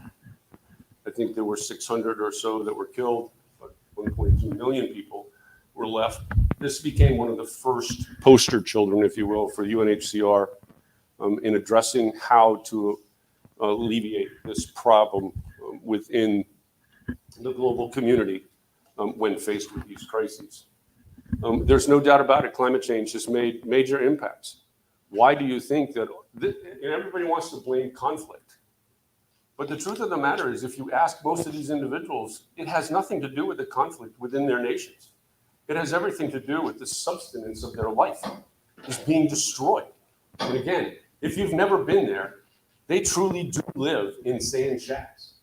I think there were 600 or so that were killed, but 1.2 million people were left. This became one of the first poster children, if you will, for UNHCR in addressing how to alleviate this problem within the global community when faced with these crises. There's no doubt about it, climate change has made major impacts. Why do you think that, and everybody wants to blame conflict, but the truth of the matter is, if you ask most of these individuals, it has nothing to do with the conflict within their nations. It has everything to do with the substance of their life is being destroyed. And again, if you've never been there, they truly do live in sand shacks.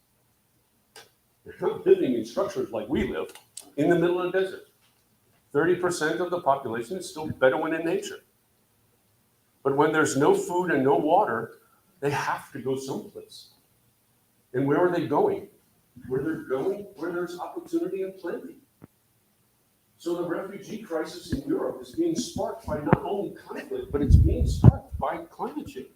They're not living in structures like we live in the middle of the desert. 30% of the population is still Bedouin in nature. But when there's no food and no water, they have to go someplace. And where are they going? Where they're going, where there's opportunity and plenty. So the refugee crisis in Europe is being sparked by not only conflict, but it's being sparked by climate change.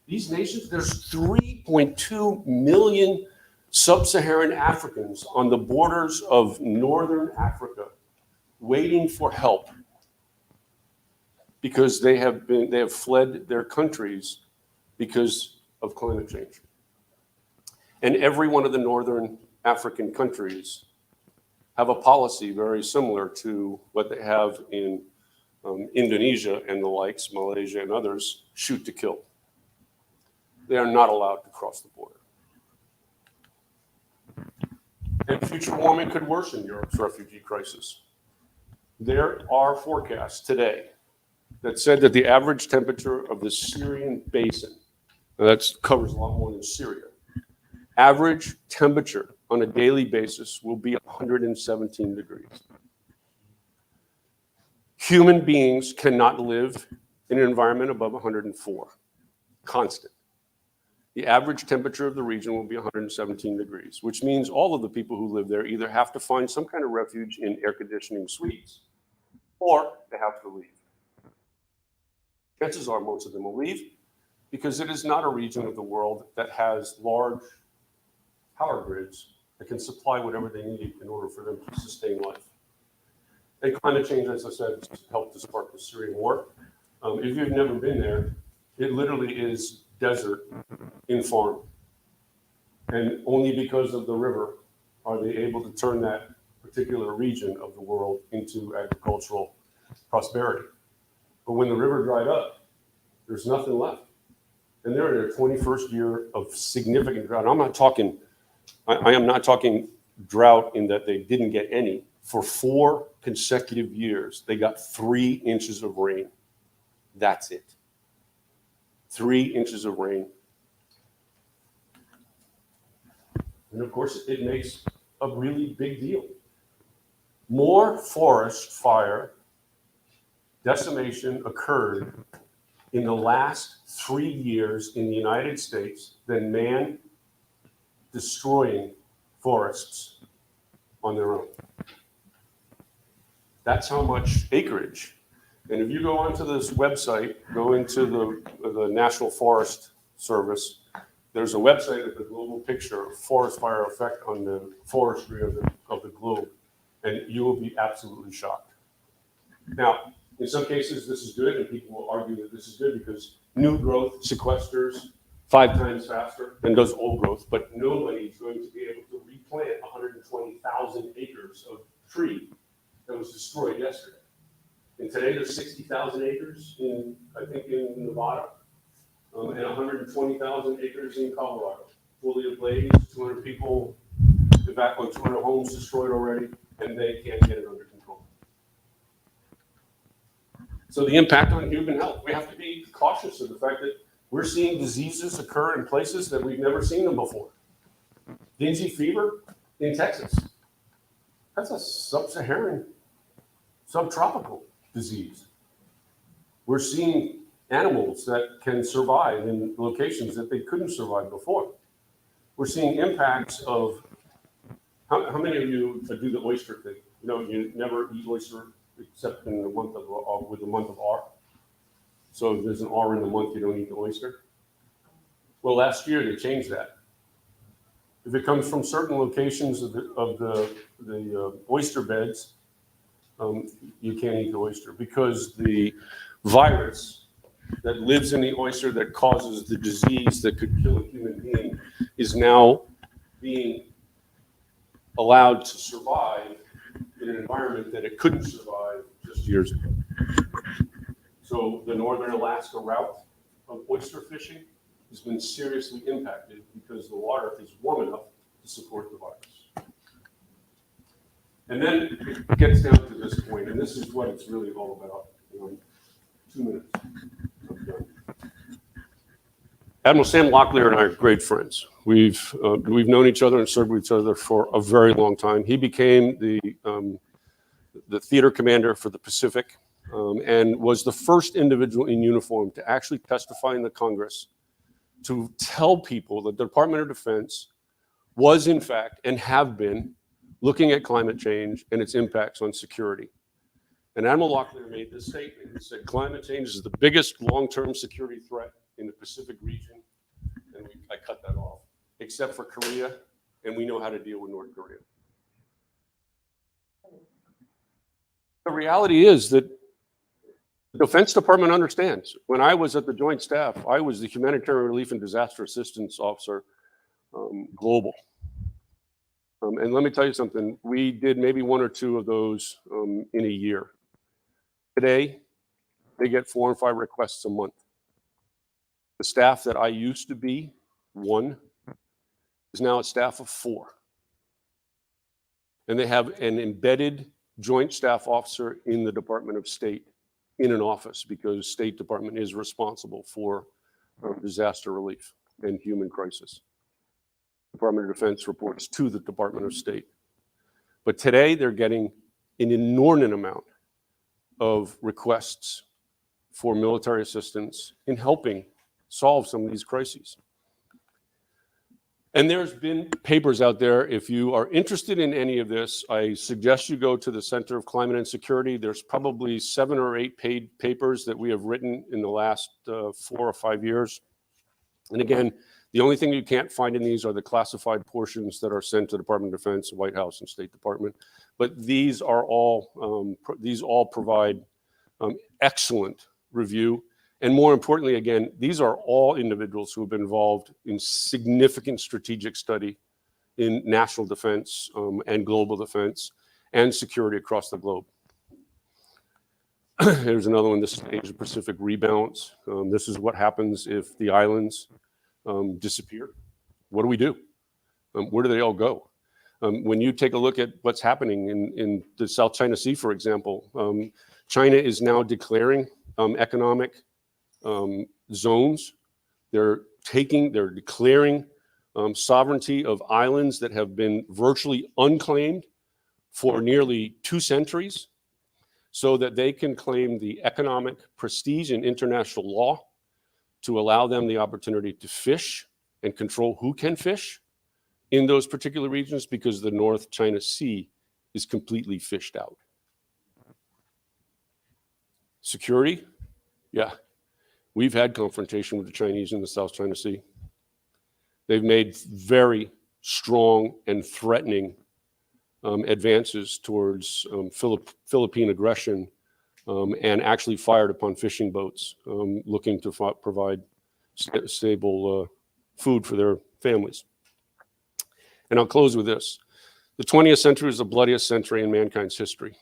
These nations, there's 3.2 million sub-Saharan Africans on the borders of northern Africa waiting for help because they have fled their countries because of climate change. And every one of the northern African countries have a policy very similar to what they have in Indonesia and the likes, Malaysia and others, shoot to kill. They are not allowed to cross the border. And future warming could worsen Europe's refugee crisis. There are forecasts today that said that the average temperature of the Syrian basin, that covers a lot more than Syria, average temperature on a daily basis will be 117 degrees. Human beings cannot live in an environment above 104, constant. The average temperature of the region will be 117 degrees, which means all of the people who live there either have to find some kind of refuge in air conditioning suites or they have to leave. Chances are most of them will leave because it is not a region of the world that has large power grids that can supply whatever they need in order for them to sustain life. And climate change, as I said, has helped to spark the Syrian war. If you've never been there, it literally is desert in farm. And only because of the river are they able to turn that particular region of the world into agricultural prosperity. But when the river dried up, there's nothing left. And they're in their 21st year of significant drought. I am not talking drought in that they didn't get any. For 4 consecutive years, they got 3 inches of rain. That's it. 3 inches of rain. And of course, it makes a really big deal. More forest fire decimation occurred in the last 3 years in the United States than man destroying forests on their own. That's how much acreage. And if you go onto this website, go into the National Forest Service, there's a website with a global picture of forest fire effect on the forestry of the globe, and you will be absolutely shocked. Now, in some cases, this is good, and people will argue that this is good because new growth sequesters 5 times faster than does old growth, but nobody is going to be able to replant 120,000 acres of tree that was destroyed yesterday. And today there's 60,000 acres in Nevada, and 120,000 acres in Colorado, fully ablaze, 200 people evacuated, 200 homes destroyed already, and they can't get it under control. So the impact on human health, we have to be cautious of the fact that we're seeing diseases occur in places that we've never seen them before. Dengue fever in Texas. That's a sub-Saharan, subtropical disease. We're seeing animals that can survive in locations that they couldn't survive before. We're seeing impacts of, how many of you do the oyster thing? You know, you never eat oyster except in the month of, with the month of R. So if there's an R in the month, you don't eat the oyster. Well, last year they changed that. If it comes from certain locations of the oyster beds, you can't eat the oyster because the virus that lives in the oyster that causes the disease that could kill a human being is now being allowed to survive in an environment that it couldn't survive just years ago. So the northern Alaska route of oyster fishing has been seriously impacted because the water is warm enough to support the virus. And then it gets down to this point, and this is what it's really all about. 2 minutes. I'm done. Admiral Sam Locklear and I are great friends. We've known each other and served with each other for a very long time. He became the theater commander for the Pacific and was the first individual in uniform to actually testify in the Congress to tell people that the Department of Defense was in fact and have been looking at climate change and its impacts on security. And Admiral Locklear made this statement. He said, climate change is the biggest long-term security threat in the Pacific region. And I cut that off, except for Korea, and we know how to deal with North Korea. The reality is that the Defense Department understands. When I was at the Joint Staff, I was the Humanitarian Relief and Disaster Assistance Officer global. And let me tell you something, we did maybe 1 or 2 of those in a year. Today, they get 4 and 5 requests a month. The staff that I used to be, 1, is now a staff of 4. And they have an embedded joint staff officer in the Department of State in an office because State Department is responsible for disaster relief and human crisis. Department of Defense reports to the Department of State. But today they're getting an inordinate amount of requests for military assistance in helping solve some of these crises. And there's been papers out there. If you are interested in any of this, I suggest you go to the Center of Climate and Security. There's probably 7 or 8 paid papers that we have written in the last 4 or 5 years. And again, the only thing you can't find in these are the classified portions that are sent to the Department of Defense, White House, and State Department. But these are all provide excellent review. And more importantly, again, these are all individuals who have been involved in significant strategic study in national defense and global defense and security across the globe. Here's another one. This is Asia Pacific rebalance. This is what happens if the islands disappear. What do we do? Where do they all go? When you take a look at what's happening in the South China Sea, for example, China is now declaring economic zones. They're declaring sovereignty of islands that have been virtually unclaimed for nearly 2 centuries so that they can claim the economic prestige in international law to allow them the opportunity to fish and control who can fish in those particular regions because the North China Sea is completely fished out. Security, yeah. We've had confrontation with the Chinese in the South China Sea. They've made very strong and threatening advances towards Philippine aggression and actually fired upon fishing boats looking to provide stable food for their families. And I'll close with this. The 20th century is the bloodiest century in mankind's history.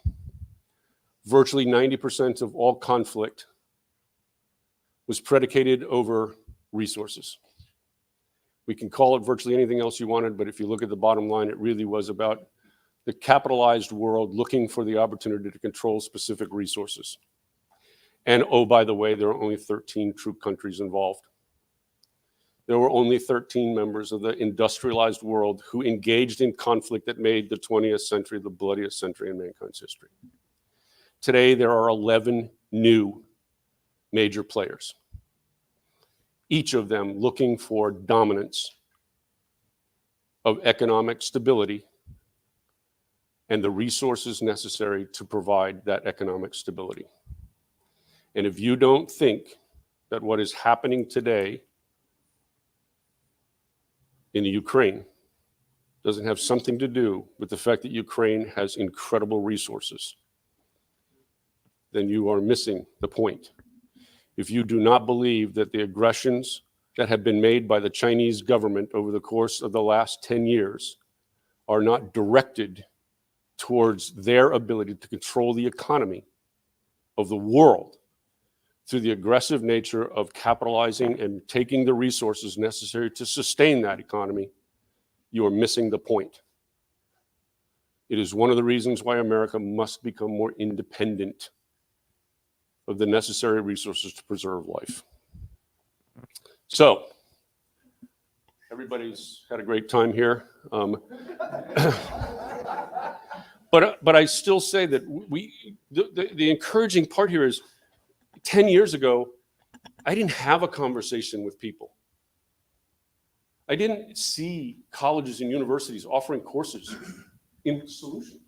Virtually 90% of all conflict was predicated over resources. We can call it virtually anything else you wanted, but if you look at the bottom line, it really was about the capitalized world looking for the opportunity to control specific resources. And oh, by the way, there are only 13 troop countries involved. There were only 13 members of the industrialized world who engaged in conflict that made the 20th century the bloodiest century in mankind's history. Today, there are 11 new major players, each of them looking for dominance of economic stability and the resources necessary to provide that economic stability. And if you don't think that what is happening today in the Ukraine doesn't have something to do with the fact that Ukraine has incredible resources, then you are missing the point. If you do not believe that the aggressions that have been made by the Chinese government over the course of the last 10 years are not directed towards their ability to control the economy of the world through the aggressive nature of capitalizing and taking the resources necessary to sustain that economy, you are missing the point. It is one of the reasons why America must become more independent of the necessary resources to preserve life. So, everybody's had a great time here. But I still say that the encouraging part here is 10 years ago, I didn't have a conversation with people. I didn't see colleges and universities offering courses in solutions.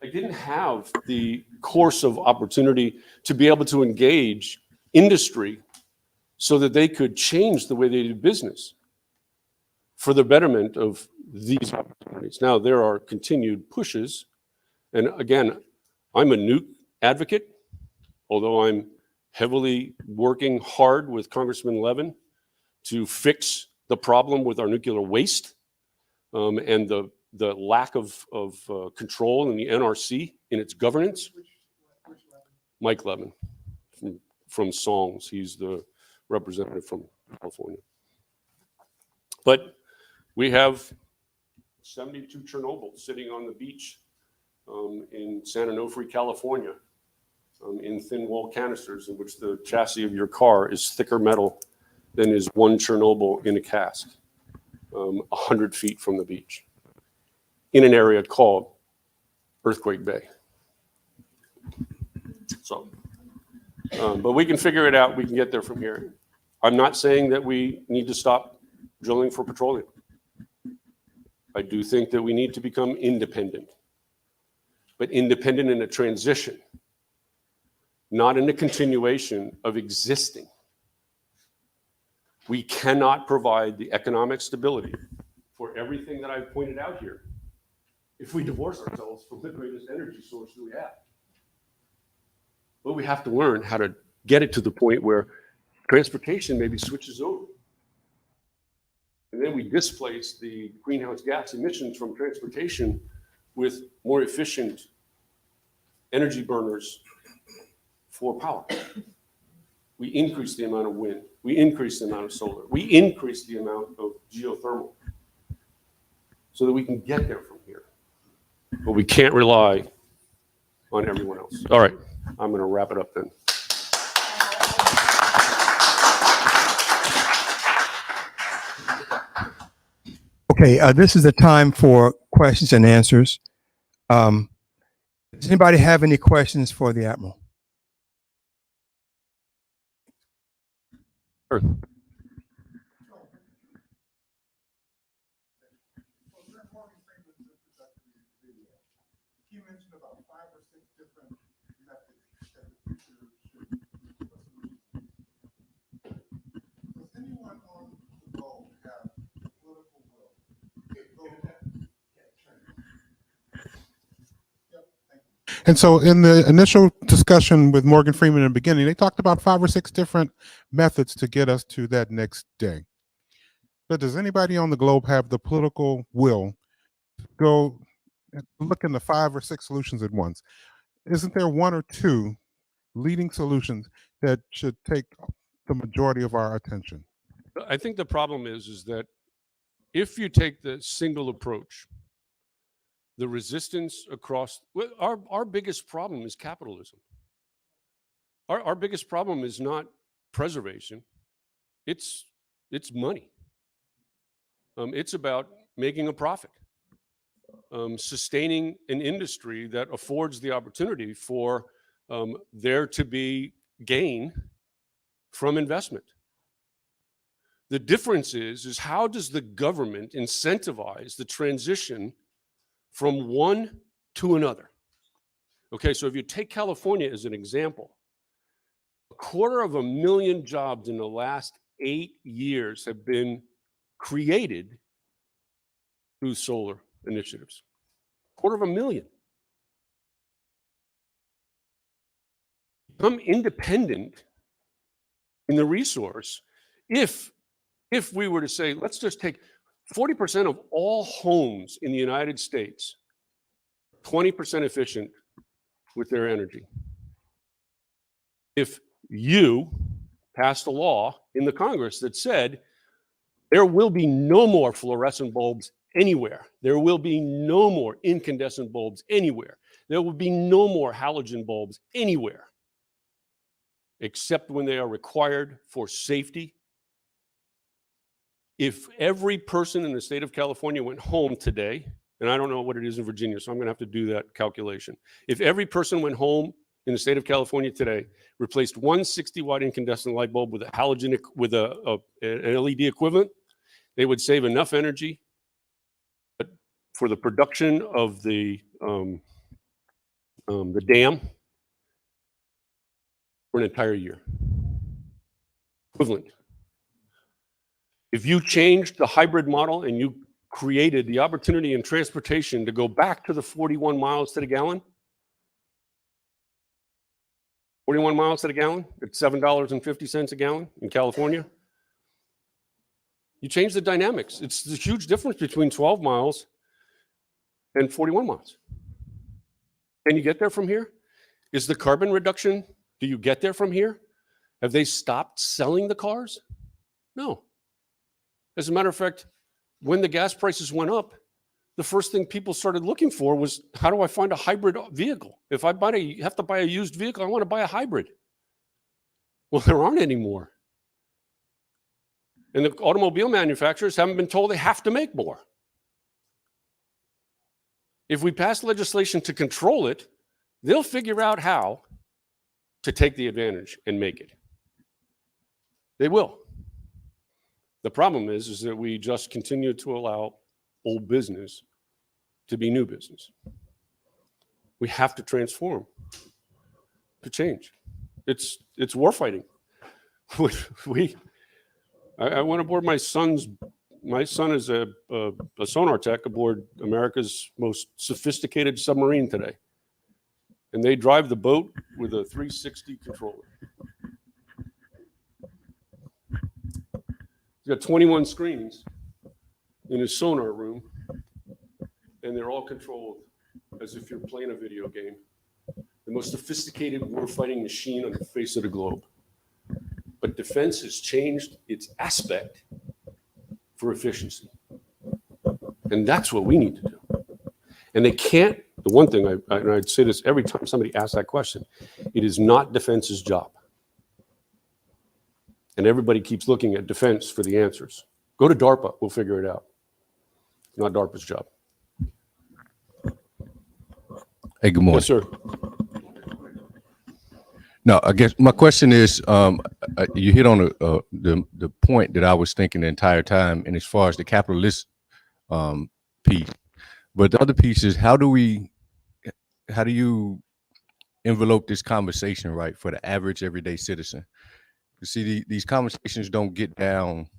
I didn't have the course of opportunity to be able to engage industry so that they could change the way they do business for the betterment of these opportunities. Now, there are continued pushes. And again, I'm a nuke advocate, although I'm heavily working hard with Congressman Levin to fix the problem with our nuclear waste and the lack of control in the NRC in its governance. Mike Levin from Songs. He's the representative from California. But we have 72 Chernobyl sitting on the beach in San Onofre, California, in thin wall canisters in which the chassis of your car is thicker metal than is one Chernobyl in a cask, 100 feet from the beach, in an area called Earthquake Bay. So, but we can figure it out. We can get there from here. I'm not saying that we need to stop drilling for petroleum. I do think that we need to become independent, but independent in a transition, not in a continuation of existing. We cannot provide the economic stability for everything that I've pointed out here if we divorce ourselves from the greatest energy source that we have. But we have to learn how to get it to the point where transportation maybe switches over. And then we displace the greenhouse gas emissions from transportation with more efficient energy burners for power. We increase the amount of wind. We increase the amount of solar. We increase the amount of geothermal so that we can get there from here. But we can't rely on everyone else. All right, I'm going to wrap it up then. Okay, this is the time for questions and answers. Does anybody have any questions for the Admiral? Sure. You mentioned about 5 or 6 different methods that the future should does anyone on the globe have the political will to go And so in the initial discussion with Morgan Freeman in the beginning, they talked about 5 or 6 different methods to get us to that next day. But does anybody on the globe have the political will to go and look into 5 or 6 solutions at once? Isn't there 1 or 2 leading solutions that should take the majority of our attention? I think the problem is that if you take the single approach, the resistance across, our biggest problem is capitalism. Our biggest problem is not preservation, it's money. It's about making a profit, sustaining an industry that affords the opportunity for there to be gain from investment. The difference is how does the government incentivize the transition from one to another? Okay, so if you take California as an example, 250,000 jobs in the last 8 years have been created through solar initiatives. 250,000. Become independent in the resource If we were to say, let's just take 40% of all homes in the United States, 20% efficient with their energy. If you passed a law in the Congress that said there will be no more fluorescent bulbs anywhere, there will be no more incandescent bulbs anywhere, there will be no more halogen bulbs anywhere, except when they are required for safety. If every person in the state of California went home today, and I don't know what it is in Virginia, so I'm going to have to do that calculation. If every person went home in the state of California today, replaced one 60-watt incandescent light bulb with a halogen, with an LED equivalent, they would save enough energy for the production of the dam for an entire year. Equivalent. If you changed the hybrid model and you created the opportunity in transportation to go back to the 41 miles to the gallon, 41 miles to the gallon at $7.50 a gallon in California, you change the dynamics. It's the huge difference between 12 miles and 41 miles. Can you get there from here? Is the carbon reduction, do you get there from here? Have they stopped selling the cars? No. As a matter of fact, when the gas prices went up, the first thing people started looking for was, how do I find a hybrid vehicle? If I have to buy a used vehicle, I want to buy a hybrid. Well, there aren't any more. And the automobile manufacturers haven't been told they have to make more. If we pass legislation to control it, they'll figure out how to take the advantage and make it. They will. The problem is that we just continue to allow old business to be new business. We have to transform to change. It's war fighting. I went aboard my son is a sonar tech aboard America's most sophisticated submarine today. And they drive the boat with a 360 controller. He's got 21 screens in his sonar room, and they're all controlled as if you're playing a video game. The most sophisticated warfighting machine on the face of the globe. But defense has changed its aspect for efficiency. And that's what we need to do. And they can't, the one thing, and I'd say this every time somebody asks that question, it is not defense's job. And everybody keeps looking at defense for the answers. Go to DARPA, we'll figure it out. Not DARPA's job. Hey, good morning. Yes, sir. No, I guess my question is, you hit on the point that I was thinking the entire time, and as far as the capitalist piece, but the other piece is how do you envelope this conversation right for the average everyday citizen? You see, these conversations don't get down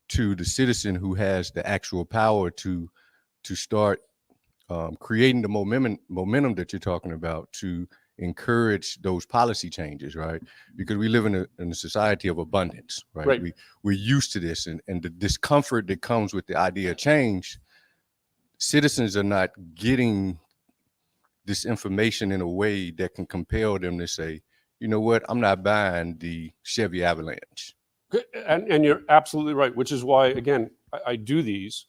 to the citizen who has the actual power to start creating the momentum that you're talking about to encourage those policy changes, right? Because we live in a society of abundance, right? We're used to this, and the discomfort that comes with the idea of change, citizens are not getting this information in a way that can compel them to say, you know what, I'm not buying the Chevy Avalanche. And you're absolutely right, which is why, again, I do these.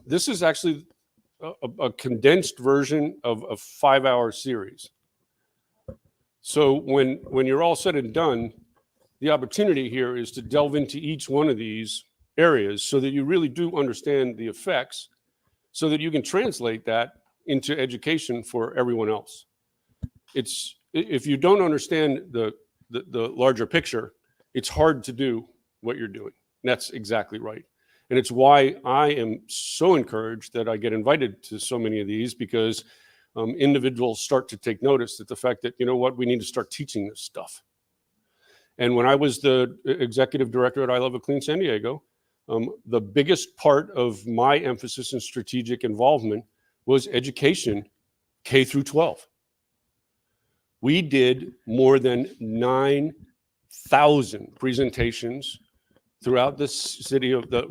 This is actually a condensed version of a 5-hour series. So when you're all said and done, the opportunity here is to delve into each one of these areas so that you really do understand the effects, so that you can translate that into education for everyone else. If you don't understand the larger picture, it's hard to do what you're doing. And that's exactly right. And it's why I am so encouraged that I get invited to so many of these, because individuals start to take notice that the fact that, you know what, we need to start teaching this stuff. And when I was the executive director at I Love a Clean San Diego, the biggest part of my emphasis and strategic involvement was education, K through 12. We did more than 9,000 presentations throughout the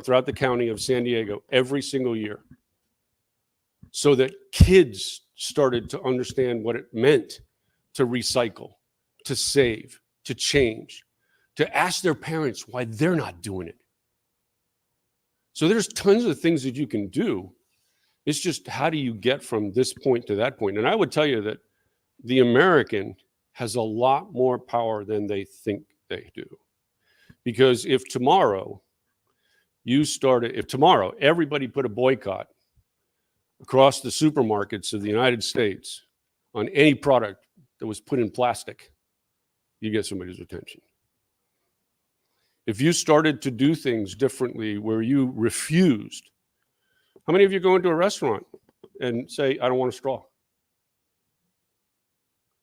throughout the county of San Diego every single year, so that kids started to understand what it meant to recycle, to save, to change, to ask their parents why they're not doing it. So there's tons of things that you can do. It's just, how do you get from this point to that point? And I would tell you that the American has a lot more power than they think they do. Because if tomorrow everybody put a boycott across the supermarkets of the United States on any product that was put in plastic, you get somebody's attention. If you started to do things differently where you refused, how many of you go into a restaurant and say, I don't want a straw?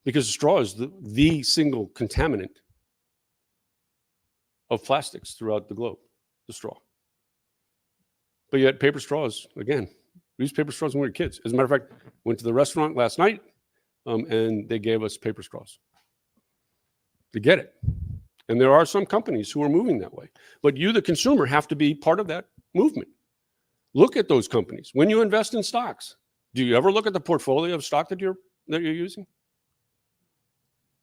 Because the straw is the single contaminant of plastics throughout the globe, the straw. But yet paper straws, again, we used paper straws when we were kids. As a matter of fact, went to the restaurant last night and they gave us paper straws to get it. And there are some companies who are moving that way. But you, the consumer, have to be part of that movement. Look at those companies. When you invest in stocks, do you ever look at the portfolio of stock that you're using?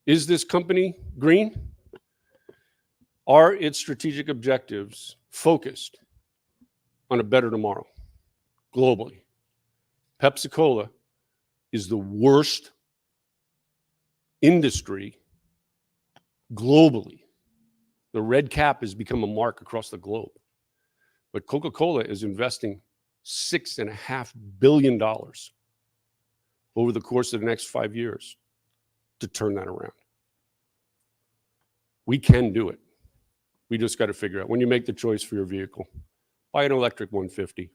Is this company green? Are its strategic objectives focused on a better tomorrow globally? Pepsi-Cola is the worst industry globally. The red cap has become a mark across the globe. But Coca-Cola is investing $6.5 billion over the course of the next 5 years to turn that around. We can do it. We just got to figure out, when you make the choice for your vehicle, buy an electric 150,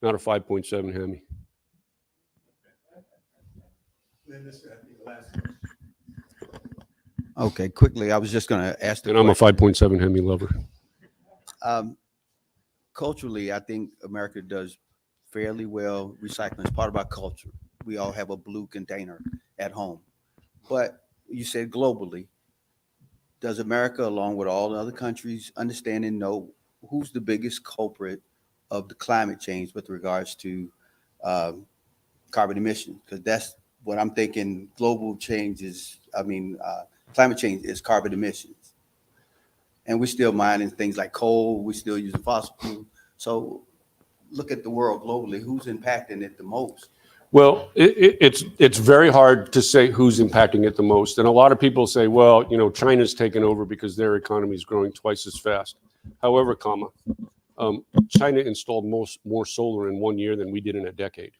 not a 5.7 Hemi. Okay, quickly, I was just going to ask the And I'm a question. 5.7 Hemi lover. Culturally, I think America does fairly well. Recycling is part of our culture. We all have a blue container at home. But you said globally, does America, along with all the other countries, understand and know who's the biggest culprit of the climate change with regards to carbon emissions? Because that's what I'm thinking. Global change is, climate change is carbon emissions. And we're still mining things like coal. We're still using fossil fuel. So look at the world globally. Who's impacting it the most? Well, it's very hard to say who's impacting it the most. And a lot of people say, well, China's taken over because their economy is growing twice as fast. However, China installed more solar in 1 year than we did in a decade.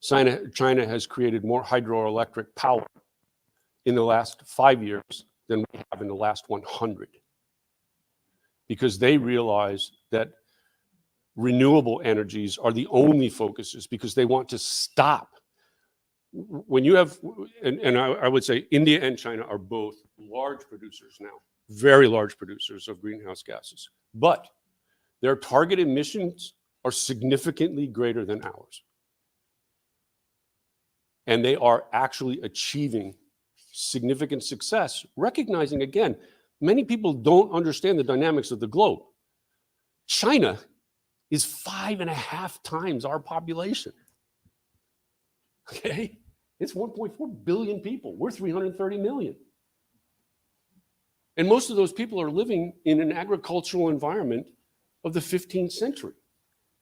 China has created more hydroelectric power in the last 5 years than we have in the last 100. Because they realize that renewable energies are the only focuses, because they want to stop. When you have, and I would say India and China are both large producers now, very large producers of greenhouse gases, but their target emissions are significantly greater than ours. And they are actually achieving significant success, recognizing, again, many people don't understand the dynamics of the globe. China is 5.5 times our population. Okay? It's 1.4 billion people. We're 330 million. And most of those people are living in an agricultural environment of the 15th century.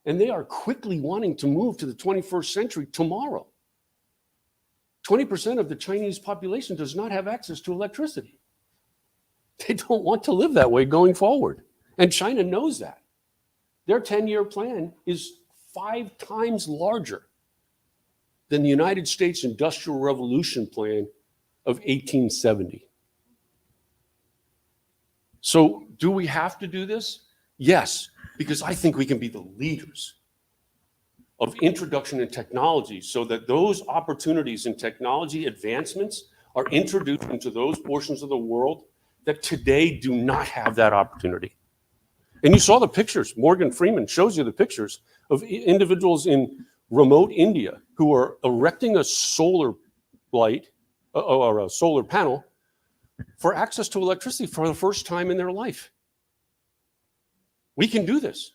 And they are quickly wanting to move to the 21st century tomorrow. 20% of the Chinese population does not have access to electricity. They don't want to live that way going forward. And China knows that. Their 10-year plan is 5 times larger than the United States Industrial Revolution plan of 1870. So do we have to do this? Yes, because I think we can be the leaders of introduction in technology, so that those opportunities in technology advancements are introduced into those portions of the world that today do not have that opportunity. And you saw the pictures. Morgan Freeman shows you the pictures of individuals in remote India who are erecting a solar light or a solar panel for access to electricity for the first time in their life. We can do this.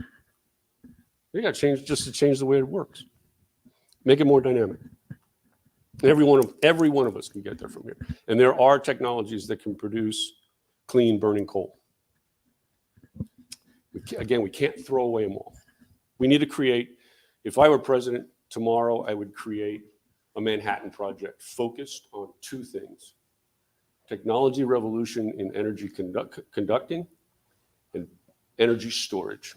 We got to change just to change the way it works. Make it more dynamic. Every one of us can get there from here. And there are technologies that can produce clean burning coal. Again, we can't throw away them all. We need to create, if I were president tomorrow, I would create a Manhattan Project focused on two things: technology revolution in energy conducting and energy storage.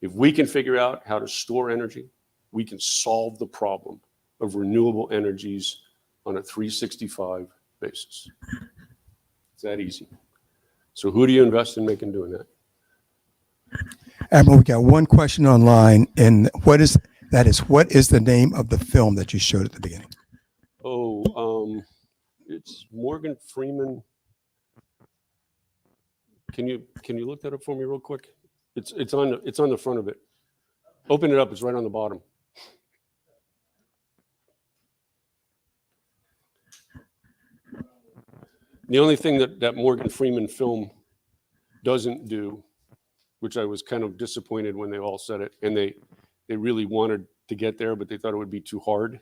If we can figure out how to store energy, we can solve the problem of renewable energies on a 365 basis. It's that easy. So who do you invest in making doing that? Admiral, we got one question online, and what is the name of the film that you showed at the beginning? Oh, it's Morgan Freeman. Can you look that up for me real quick? It's on the front of it. Open it up. It's right on the bottom. The only thing that Morgan Freeman film doesn't do, which I was kind of disappointed when they all said it, and they really wanted to get there, but they thought it would be too hard,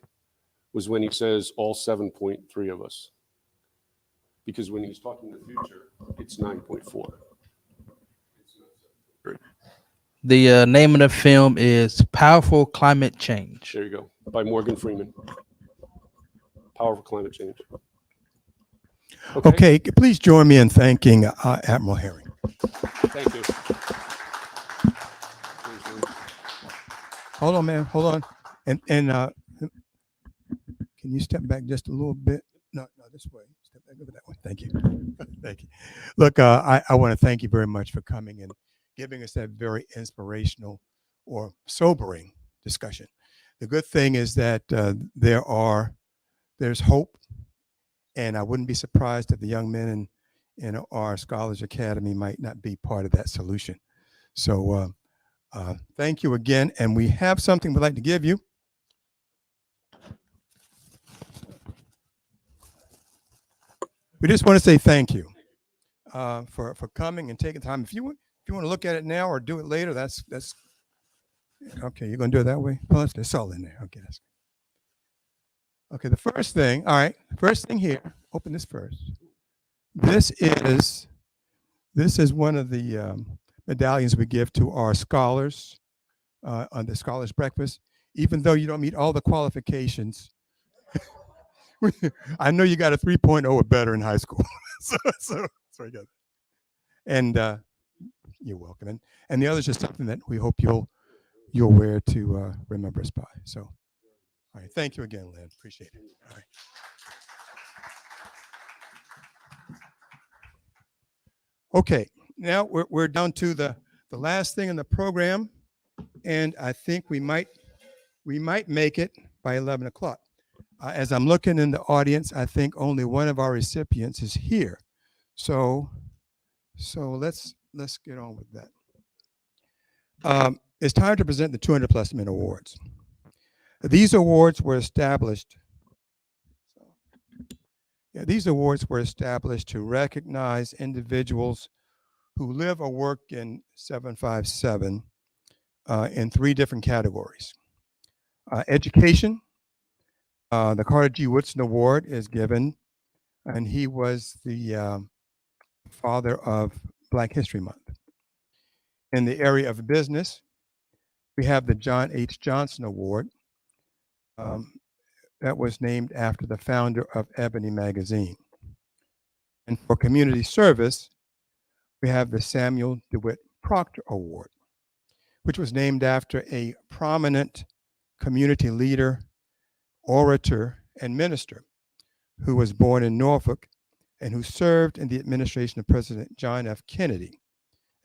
was when he says all 7.3 of us. Because when he's talking in the future, it's 9.4. The name of the film is Powerful Climate Change. There you go, by Morgan Freeman. Powerful Climate Change. Okay, please join me in thanking Admiral Herring. Thank you. Hold on, man. Hold on. And can you step back just a little bit? No, this way. Step back over that way. Thank you. Thank you. Look, I want to thank you very much for coming and giving us that very inspirational or sobering discussion. The good thing is that there's hope, and I wouldn't be surprised if the young men in our Scholars Academy might not be part of that solution. So thank you again, and we have something we'd like to give you. We just want to say thank you for coming and taking time. If you want to look at it now or do it later, that's okay. You're going to do it that way? Oh, it's all in there. Okay, that's okay. The first thing, all right. First thing here. Open this first. This is one of the medallions we give to our scholars on the Scholars Breakfast. Even though you don't meet all the qualifications, I know you got a 3.0 or better in high school. so you got, and you're welcome. And the other is just something that we hope you'll wear to remember us by. So, all right. Thank you again, Lynn. Appreciate it. All right. Okay. Now we're down to the last thing in the program, and I think we might make it by 11 o'clock. As I'm looking in the audience, I think only one of our recipients is here. So let's get on with that. It's time to present the 200 Plus Men Awards. These awards were established. These awards were established to recognize individuals who live or work in 757 in three different categories. Education. The Carter G. Woodson Award is given, and he was the father of Black History Month. In the area of business, we have the John H. Johnson Award that was named after the founder of Ebony Magazine. And for community service, we have the Samuel DeWitt Proctor Award, which was named after a prominent community leader, orator, and minister who was born in Norfolk and who served in the administration of President John F. Kennedy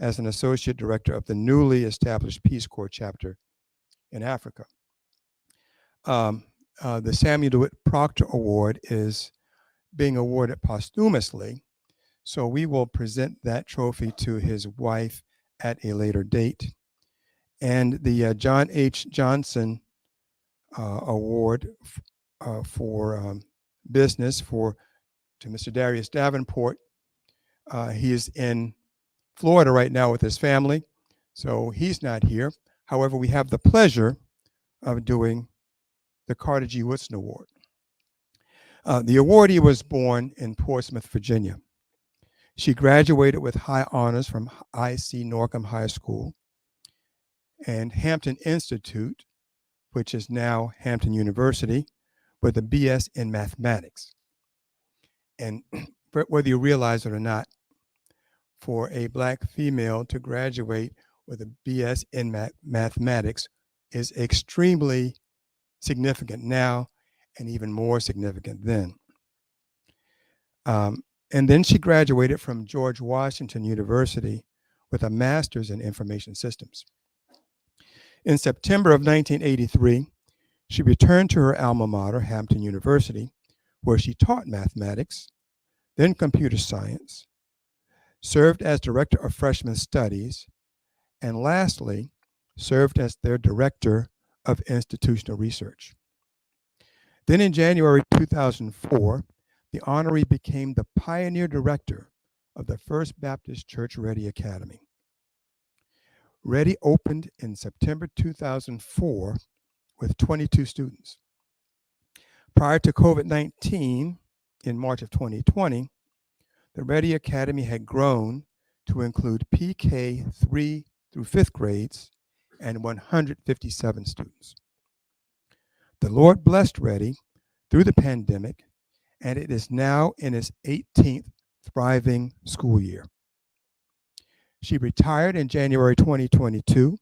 as an associate director of the newly established Peace Corps chapter in Africa. The Samuel DeWitt Proctor Award is being awarded posthumously, so we will present that trophy to his wife at a later date. And the John H. Johnson Award for business for to Mr. Darius Davenport. He is in Florida right now with his family, so he's not here. However, we have the pleasure of doing the Carter G. Woodson Award. The awardee was born in Portsmouth, Virginia. She graduated with high honors from I.C. Norcom High School and Hampton Institute, which is now Hampton University, with a BS in mathematics. And whether you realize it or not, for a Black female to graduate with a BS in mathematics is extremely significant now and even more significant then. And then she graduated from George Washington University with a master's in information systems. In September of 1983, she returned to her alma mater, Hampton University, where she taught mathematics, then computer science, served as director of freshman studies, and lastly, served as their director of institutional research. Then in January 2004, the honoree became the pioneer director of the First Baptist Church Ready Academy. Ready opened in September 2004 with 22 students. Prior to COVID-19, in March of 2020, the Ready Academy had grown to include PK 3 through 5th grades and 157 students. The Lord blessed Ready through the pandemic, and it is now in its 18th thriving school year. She retired in January 2022,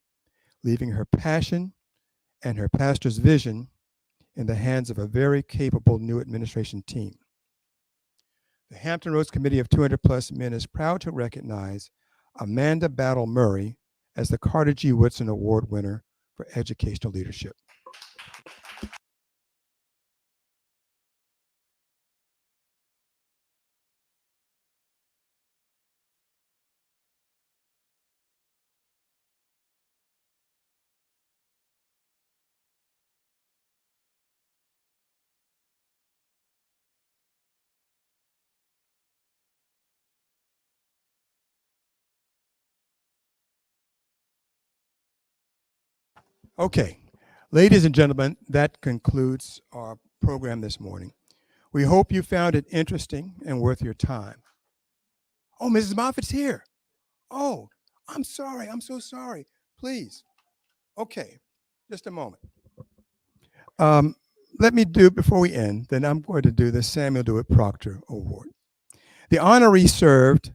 leaving her passion and her pastor's vision in the hands of a very capable new administration team. The Hampton Roads Committee of 200 Plus Men is proud to recognize Amanda Battle Murray as the Carter G. Woodson Award winner for educational leadership. Okay, ladies and gentlemen, that concludes our program this morning. We hope you found it interesting and worth your time. Oh, Mrs. Moffitt's here. Oh, I'm sorry. I'm so sorry. Please. Okay, just a moment. Let me do, before we end, then I'm going to do the Samuel DeWitt Proctor Award. The honoree served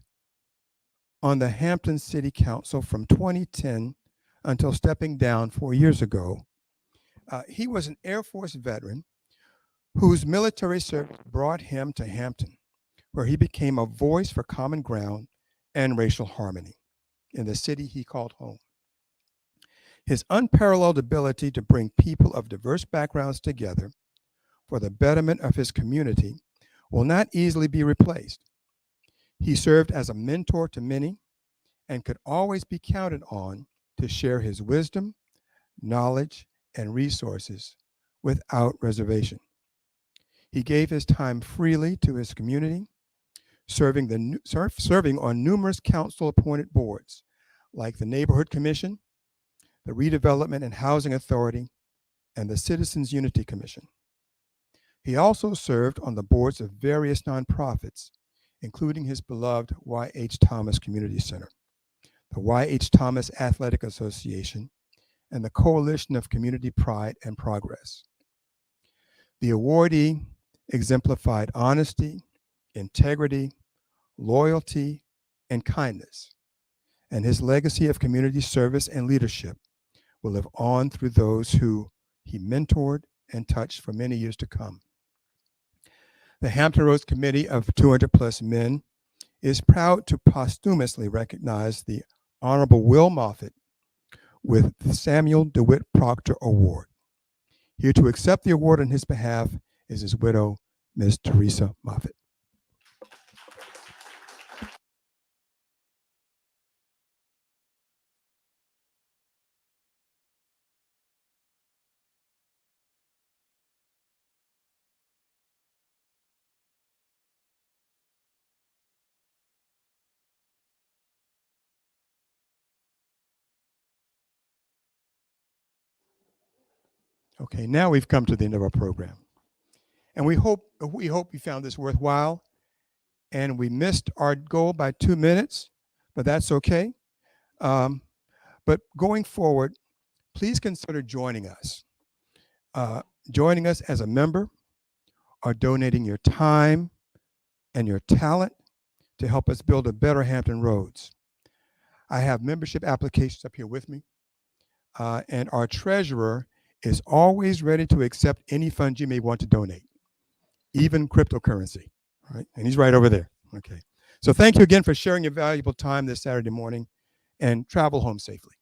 on the Hampton City Council from 2010 until stepping down 4 years ago. He was an Air Force veteran whose military service brought him to Hampton, where he became a voice for common ground and racial harmony in the city he called home. His unparalleled ability to bring people of diverse backgrounds together for the betterment of his community will not easily be replaced. He served as a mentor to many and could always be counted on to share his wisdom, knowledge, and resources without reservation. He gave his time freely to his community, serving on numerous council-appointed boards like the Neighborhood Commission, the Redevelopment and Housing Authority, and the Citizens Unity Commission. He also served on the boards of various nonprofits, including his beloved Y.H. Thomas Community Center, the Y.H. Thomas Athletic Association, and the Coalition of Community Pride and Progress. The awardee exemplified honesty, integrity, loyalty, and kindness, and his legacy of community service and leadership will live on through those who he mentored and touched for many years to come. The Hampton Roads Committee of 200 Plus Men is proud to posthumously recognize the Honorable Will Moffitt with the Samuel DeWitt Proctor Award. Here to accept the award on his behalf is his widow, Ms. Teresa Moffitt. Okay, now we've come to the end of our program. And we hope you found this worthwhile. And we missed our goal by 2 minutes, but that's okay. But going forward, please consider joining us. Joining us as a member or donating your time and your talent to help us build a better Hampton Roads. I have membership applications up here with me. And our treasurer is always ready to accept any funds you may want to donate, even cryptocurrency, right? And he's right over there, okay? So thank you again for sharing your valuable time this Saturday morning, and travel home safely.